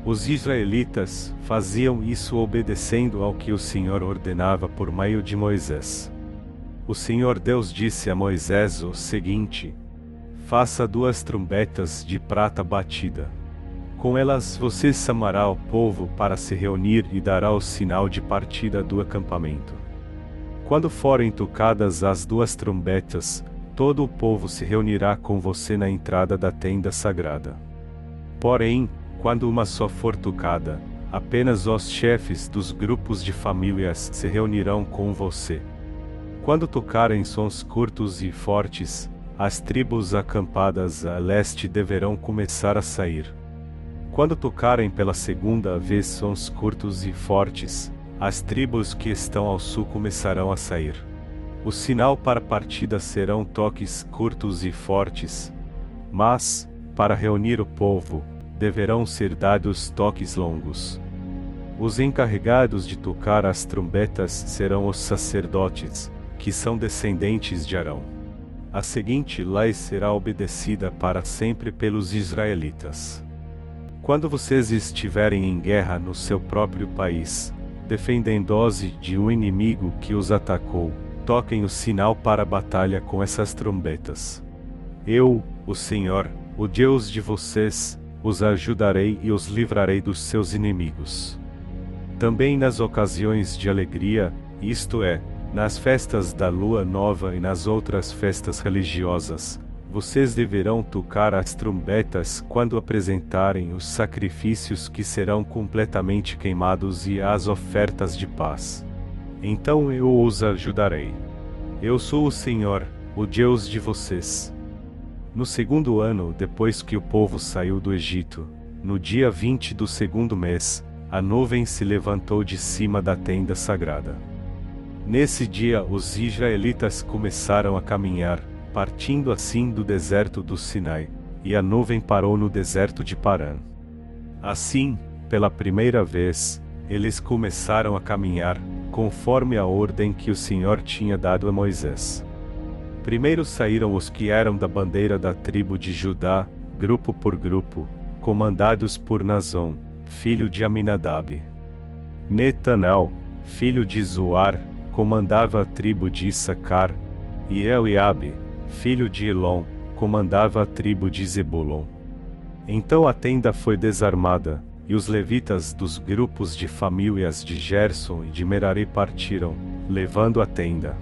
Os israelitas faziam isso obedecendo ao que o Senhor ordenava por meio de Moisés. O Senhor Deus disse a Moisés o seguinte: faça 2 trombetas de prata batida. Com elas você chamará o povo para se reunir e dará o sinal de partida do acampamento. Quando forem tocadas as 2 trombetas, todo o povo se reunirá com você na entrada da tenda sagrada. Porém, quando uma só for tocada, apenas os chefes dos grupos de famílias se reunirão com você. Quando tocarem sons curtos e fortes, as tribos acampadas a leste deverão começar a sair. Quando tocarem pela segunda vez sons curtos e fortes, as tribos que estão ao sul começarão a sair. O sinal para a partida serão toques curtos e fortes. Mas, para reunir o povo, deverão ser dados toques longos. Os encarregados de tocar as trombetas serão os sacerdotes, que são descendentes de Arão. A seguinte lei será obedecida para sempre pelos israelitas. Quando vocês estiverem em guerra no seu próprio país, defendendo-se de um inimigo que os atacou, toquem o sinal para a batalha com essas trombetas. Eu, o Senhor, o Deus de vocês, os ajudarei e os livrarei dos seus inimigos. Também nas ocasiões de alegria, isto é, nas festas da lua nova e nas outras festas religiosas, vocês deverão tocar as trombetas quando apresentarem os sacrifícios que serão completamente queimados e as ofertas de paz. Então eu os ajudarei. Eu sou o Senhor, o Deus de vocês. No segundo ano depois que o povo saiu do Egito, no dia 20 do segundo mês, a nuvem se levantou de cima da tenda sagrada. Nesse dia os israelitas começaram a caminhar, partindo assim do deserto do Sinai, e a nuvem parou no deserto de Parã. Assim, pela primeira vez, eles começaram a caminhar, conforme a ordem que o Senhor tinha dado a Moisés. Primeiro saíram os que eram da bandeira da tribo de Judá, grupo por grupo, comandados por Nazon, filho de Aminadab. Netanel, filho de Zoar, comandava a tribo de Issacar, e Eliabe, filho de Elon, comandava a tribo de Zebulon. Então a tenda foi desarmada, e os levitas dos grupos de famílias de Gerson e de Merari partiram, levando a tenda.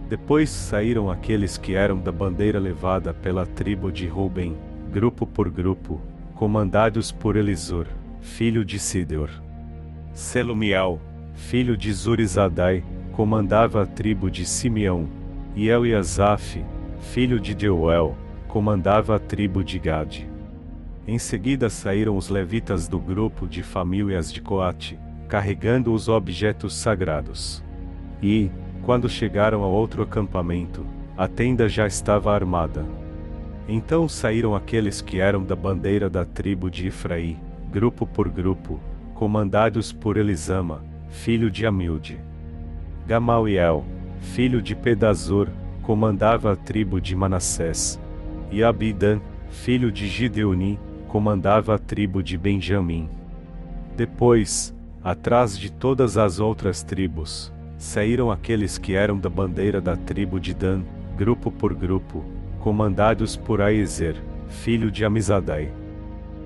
Depois saíram aqueles que eram da bandeira levada pela tribo de Ruben, grupo por grupo, comandados por Elisur, filho de Sidor. Selumiel, filho de Zurizadai, comandava a tribo de Simeão, e Eliasaf, filho de Deuel, comandava a tribo de Gade. Em seguida saíram os levitas do grupo de famílias de Coate, carregando os objetos sagrados. E, quando chegaram ao outro acampamento, a tenda já estava armada. Então saíram aqueles que eram da bandeira da tribo de Efraim, grupo por grupo, comandados por Elisama, filho de Amilde. Gamaliel, filho de Pedazur, comandava a tribo de Manassés. E Abidã, filho de Gideoni, comandava a tribo de Benjamim. Depois, atrás de todas as outras tribos, saíram aqueles que eram da bandeira da tribo de Dan, grupo por grupo, comandados por Aezer, filho de Amizadai.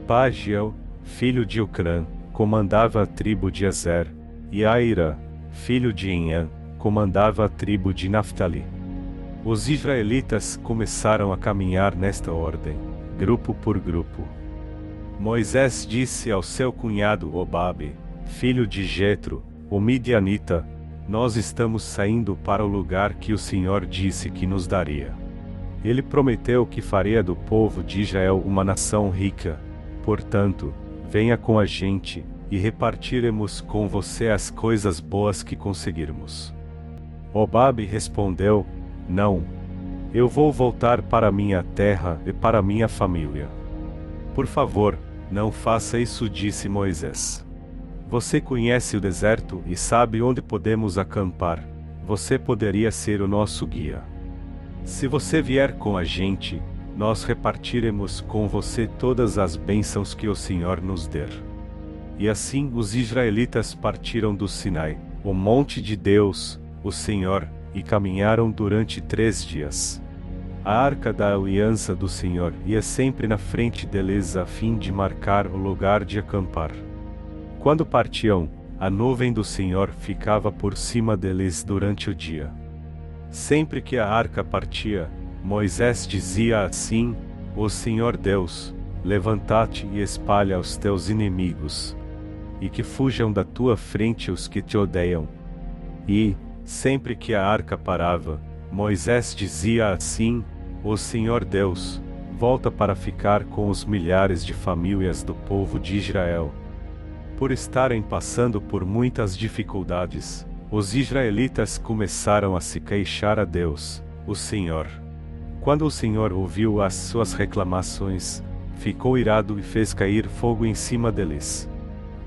Pagiel, filho de Ucrã, comandava a tribo de Azer, e Aira, filho de Enã, comandava a tribo de Naftali. Os israelitas começaram a caminhar nesta ordem, grupo por grupo. Moisés disse ao seu cunhado Obabe, filho de Jetro, o midianita: nós estamos saindo para o lugar que o Senhor disse que nos daria. Ele prometeu que faria do povo de Israel uma nação rica. Portanto, venha com a gente, e repartiremos com você as coisas boas que conseguirmos. Obabe respondeu: não. Eu vou voltar para minha terra e para minha família. Por favor, não faça isso, disse Moisés. Você conhece o deserto e sabe onde podemos acampar. Você poderia ser o nosso guia. Se você vier com a gente, nós repartiremos com você todas as bênçãos que o Senhor nos der. E assim os israelitas partiram do Sinai, o monte de Deus, o Senhor, e caminharam durante 3 dias. A arca da aliança do Senhor ia sempre na frente deles a fim de marcar o lugar de acampar. Quando partiam, a nuvem do Senhor ficava por cima deles durante o dia. Sempre que a arca partia, Moisés dizia assim: ó Senhor Deus, levanta-te e espalha os teus inimigos, e que fujam da tua frente os que te odeiam. E, sempre que a arca parava, Moisés dizia assim: ó Senhor Deus, volta para ficar com os milhares de famílias do povo de Israel. Por estarem passando por muitas dificuldades, os israelitas começaram a se queixar a Deus, o Senhor. Quando o Senhor ouviu as suas reclamações, ficou irado e fez cair fogo em cima deles.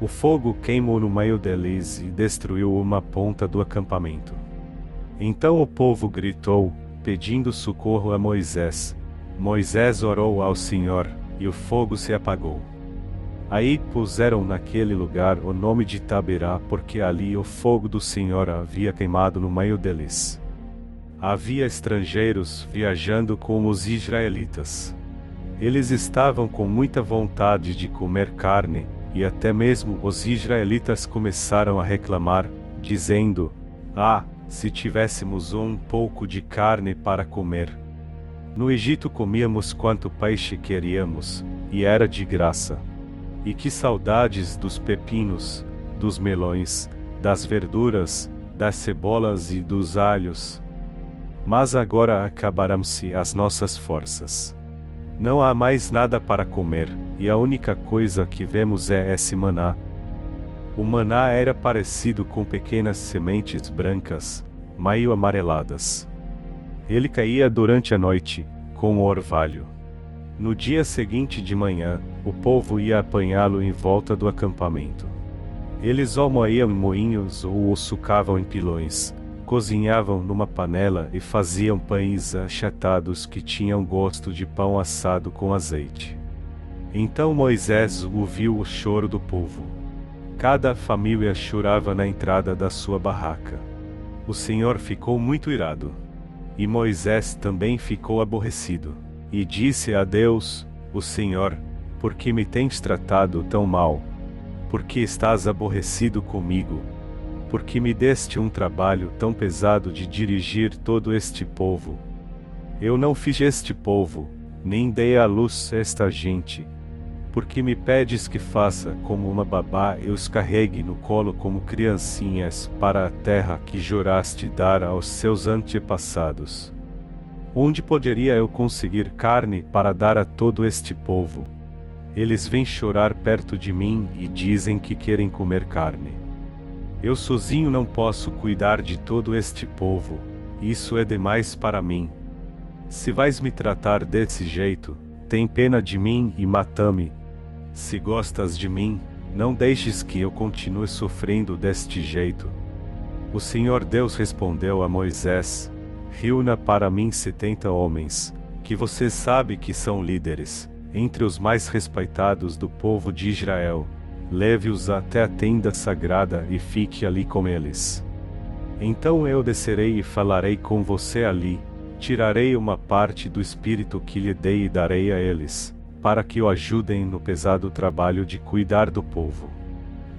O fogo queimou no meio deles e destruiu uma ponta do acampamento. Então o povo gritou, pedindo socorro a Moisés. Moisés orou ao Senhor, e o fogo se apagou. Aí puseram naquele lugar o nome de Taberá, porque ali o fogo do Senhor havia queimado no meio deles. Havia estrangeiros viajando com os israelitas. Eles estavam com muita vontade de comer carne, e até mesmo os israelitas começaram a reclamar, dizendo: "Ah, se tivéssemos um pouco de carne para comer! No Egito comíamos quanto peixe queríamos, e era de graça. E que saudades dos pepinos, dos melões, das verduras, das cebolas e dos alhos! Mas agora acabaram-se as nossas forças. Não há mais nada para comer, e a única coisa que vemos é esse maná." O maná era parecido com pequenas sementes brancas, meio amareladas. Ele caía durante a noite, com o orvalho. No dia seguinte de manhã, o povo ia apanhá-lo em volta do acampamento. Eles o moíam em moinhos ou o sucavam em pilões, cozinhavam numa panela e faziam pães achatados que tinham gosto de pão assado com azeite. Então Moisés ouviu o choro do povo. Cada família chorava na entrada da sua barraca. O Senhor ficou muito irado. E Moisés também ficou aborrecido. E disse a Deus, o Senhor: "Por que me tens tratado tão mal? Por que estás aborrecido comigo? Por que me deste um trabalho tão pesado de dirigir todo este povo? Eu não fiz este povo, nem dei à luz esta gente. Por que me pedes que faça como uma babá e os carregue no colo como criancinhas para a terra que juraste dar aos seus antepassados? Onde poderia eu conseguir carne para dar a todo este povo? Eles vêm chorar perto de mim e dizem que querem comer carne. Eu sozinho não posso cuidar de todo este povo, isso é demais para mim. Se vais me tratar desse jeito, tem pena de mim e mata-me. Se gostas de mim, não deixes que eu continue sofrendo deste jeito." O Senhor Deus respondeu a Moisés: "Reúna para mim 70 homens, que você sabe que são líderes, entre os mais respeitados do povo de Israel. Leve-os até a tenda sagrada e fique ali com eles. Então eu descerei e falarei com você ali, tirarei uma parte do espírito que lhe dei e darei a eles, para que o ajudem no pesado trabalho de cuidar do povo.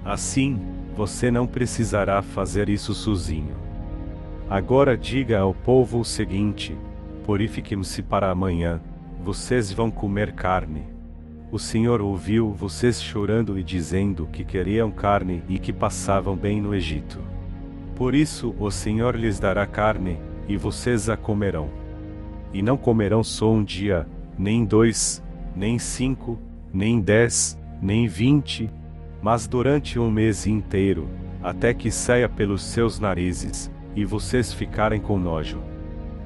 Assim, você não precisará fazer isso sozinho. Agora diga ao povo o seguinte: purifiquem-se para amanhã, vocês vão comer carne." O Senhor ouviu vocês chorando e dizendo que queriam carne e que passavam bem no Egito. Por isso o Senhor lhes dará carne, e vocês a comerão. E não comerão só um dia, nem 2, nem 5, nem 10, nem 20, mas durante um mês inteiro, até que saia pelos seus narizes, e vocês ficarem com nojo.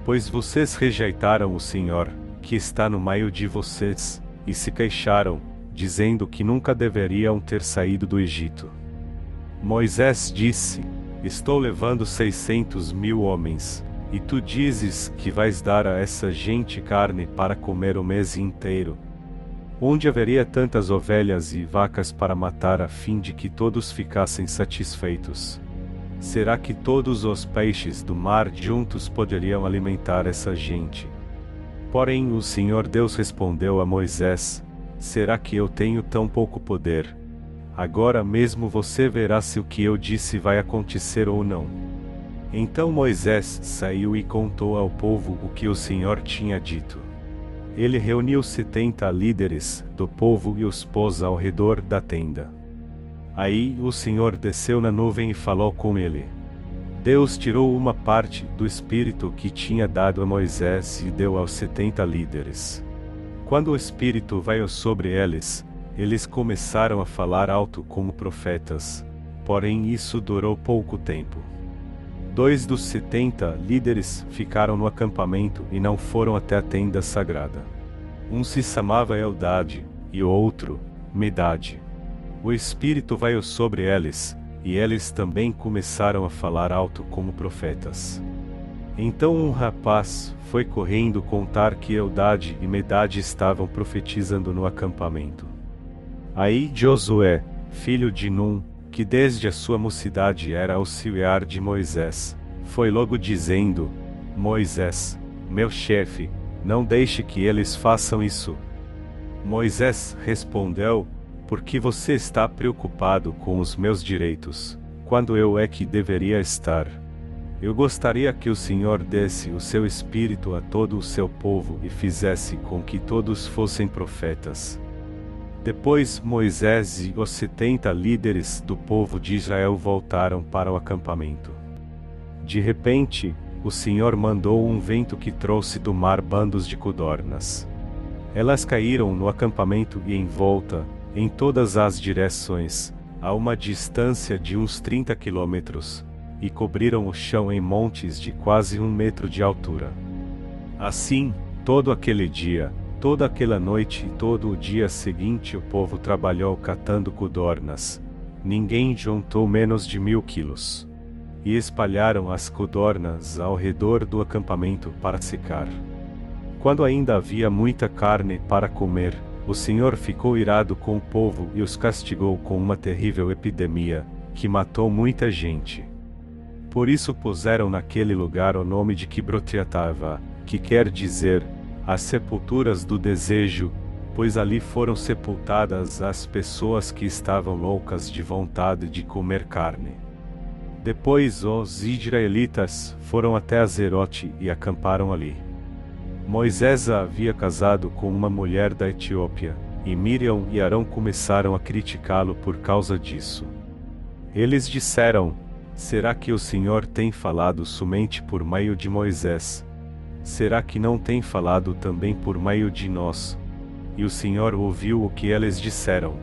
Pois vocês rejeitaram o Senhor, que está no meio de vocês, e se queixaram, dizendo que nunca deveriam ter saído do Egito. Moisés disse: "Estou levando 600.000 homens, e tu dizes que vais dar a essa gente carne para comer o mês inteiro. Onde haveria tantas ovelhas e vacas para matar a fim de que todos ficassem satisfeitos? Será que todos os peixes do mar juntos poderiam alimentar essa gente?" Porém o Senhor Deus respondeu a Moisés: "Será que eu tenho tão pouco poder? Agora mesmo você verá se o que eu disse vai acontecer ou não." Então Moisés saiu e contou ao povo o que o Senhor tinha dito. Ele reuniu 70 líderes do povo e os pôs ao redor da tenda. Aí o Senhor desceu na nuvem e falou com ele. Deus tirou uma parte do Espírito que tinha dado a Moisés e deu aos 70 líderes. Quando o Espírito veio sobre eles, eles começaram a falar alto como profetas, porém isso durou pouco tempo. 2 dos 70 líderes ficaram no acampamento e não foram até a tenda sagrada. Um se chamava Eldade, e o outro, Medade. O Espírito veio sobre eles, e eles também começaram a falar alto como profetas. Então um rapaz foi correndo contar que Eldade e Medade estavam profetizando no acampamento. Aí Josué, filho de Num, que desde a sua mocidade era auxiliar de Moisés, foi logo dizendo: Moisés, meu chefe, não deixe que eles façam isso. Moisés respondeu: por que você está preocupado com os meus direitos, quando eu é que deveria estar? Eu gostaria que o Senhor desse o seu espírito a todo o seu povo e fizesse com que todos fossem profetas. Depois Moisés e os 70 líderes do povo de Israel voltaram para o acampamento. De repente, o Senhor mandou um vento que trouxe do mar bandos de codornas. Elas caíram no acampamento e em volta, em todas as direções, a uma distância de uns 30 quilômetros, e cobriram o chão em montes de quase 1 metro de altura. Assim, todo aquele dia, toda aquela noite e todo o dia seguinte o povo trabalhou catando codornas. Ninguém juntou menos de 1000 quilos. E espalharam as codornas ao redor do acampamento para secar. Quando ainda havia muita carne para comer, o Senhor ficou irado com o povo e os castigou com uma terrível epidemia, que matou muita gente. Por isso puseram naquele lugar o nome de Kibroth-Hattaavah, que quer dizer, as sepulturas do desejo, pois ali foram sepultadas as pessoas que estavam loucas de vontade de comer carne. Depois os israelitas foram até Azerote e acamparam ali. Moisés havia casado com uma mulher da Etiópia, e Miriam e Arão começaram a criticá-lo por causa disso. Eles disseram: será que o Senhor tem falado somente por meio de Moisés? Será que não tem falado também por meio de nós? E o Senhor ouviu o que eles disseram.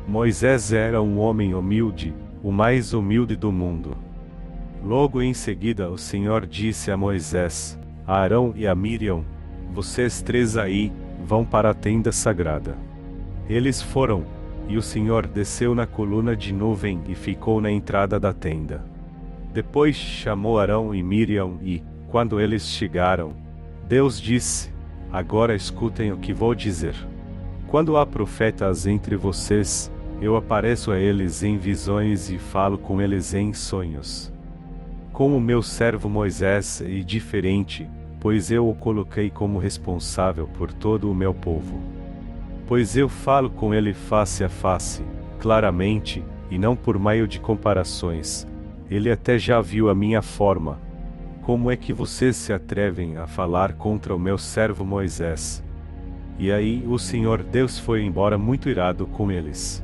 Moisés era um homem humilde, o mais humilde do mundo. Logo em seguida o Senhor disse a Moisés, a Arão e a Miriam: vocês 3 aí, vão para a tenda sagrada. Eles foram, e o Senhor desceu na coluna de nuvem e ficou na entrada da tenda. Depois chamou Arão e Miriam e, quando eles chegaram, Deus disse: agora escutem o que vou dizer. Quando há profetas entre vocês, eu apareço a eles em visões e falo com eles em sonhos. Como meu servo Moisés é diferente, pois eu o coloquei como responsável por todo o meu povo. Pois eu falo com ele face a face, claramente, e não por meio de comparações. Ele até já viu a minha forma. Como é que vocês se atrevem a falar contra o meu servo Moisés? E aí o Senhor Deus foi embora muito irado com eles.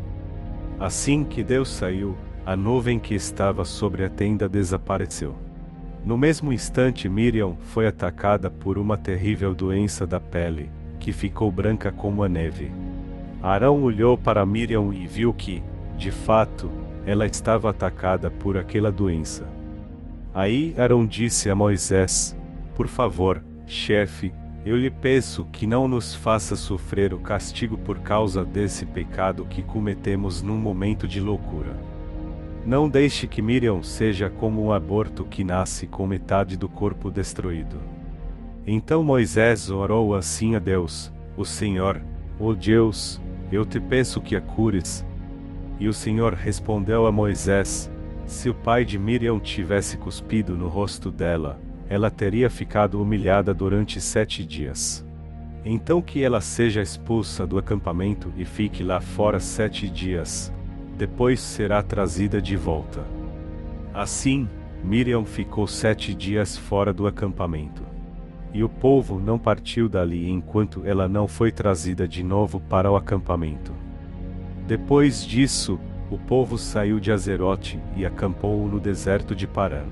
Assim que Deus saiu, a nuvem que estava sobre a tenda desapareceu. No mesmo instante Miriam foi atacada por uma terrível doença da pele, que ficou branca como a neve. Arão olhou para Miriam e viu que, de fato, ela estava atacada por aquela doença. Aí Arão disse a Moisés: por favor, chefe, eu lhe peço que não nos faça sofrer o castigo por causa desse pecado que cometemos num momento de loucura. Não deixe que Miriam seja como um aborto que nasce com metade do corpo destruído. Então Moisés orou assim a Deus: o Senhor, ó Deus, eu te peço que a cures. E o Senhor respondeu a Moisés: se o pai de Miriam tivesse cuspido no rosto dela, ela teria ficado humilhada durante 7 dias. Então que ela seja expulsa do acampamento e fique lá fora 7 dias. Depois será trazida de volta. Assim, Miriam ficou 7 dias fora do acampamento. E o povo não partiu dali enquanto ela não foi trazida de novo para o acampamento. Depois disso, o povo saiu de Azerote e acampou no deserto de Parã.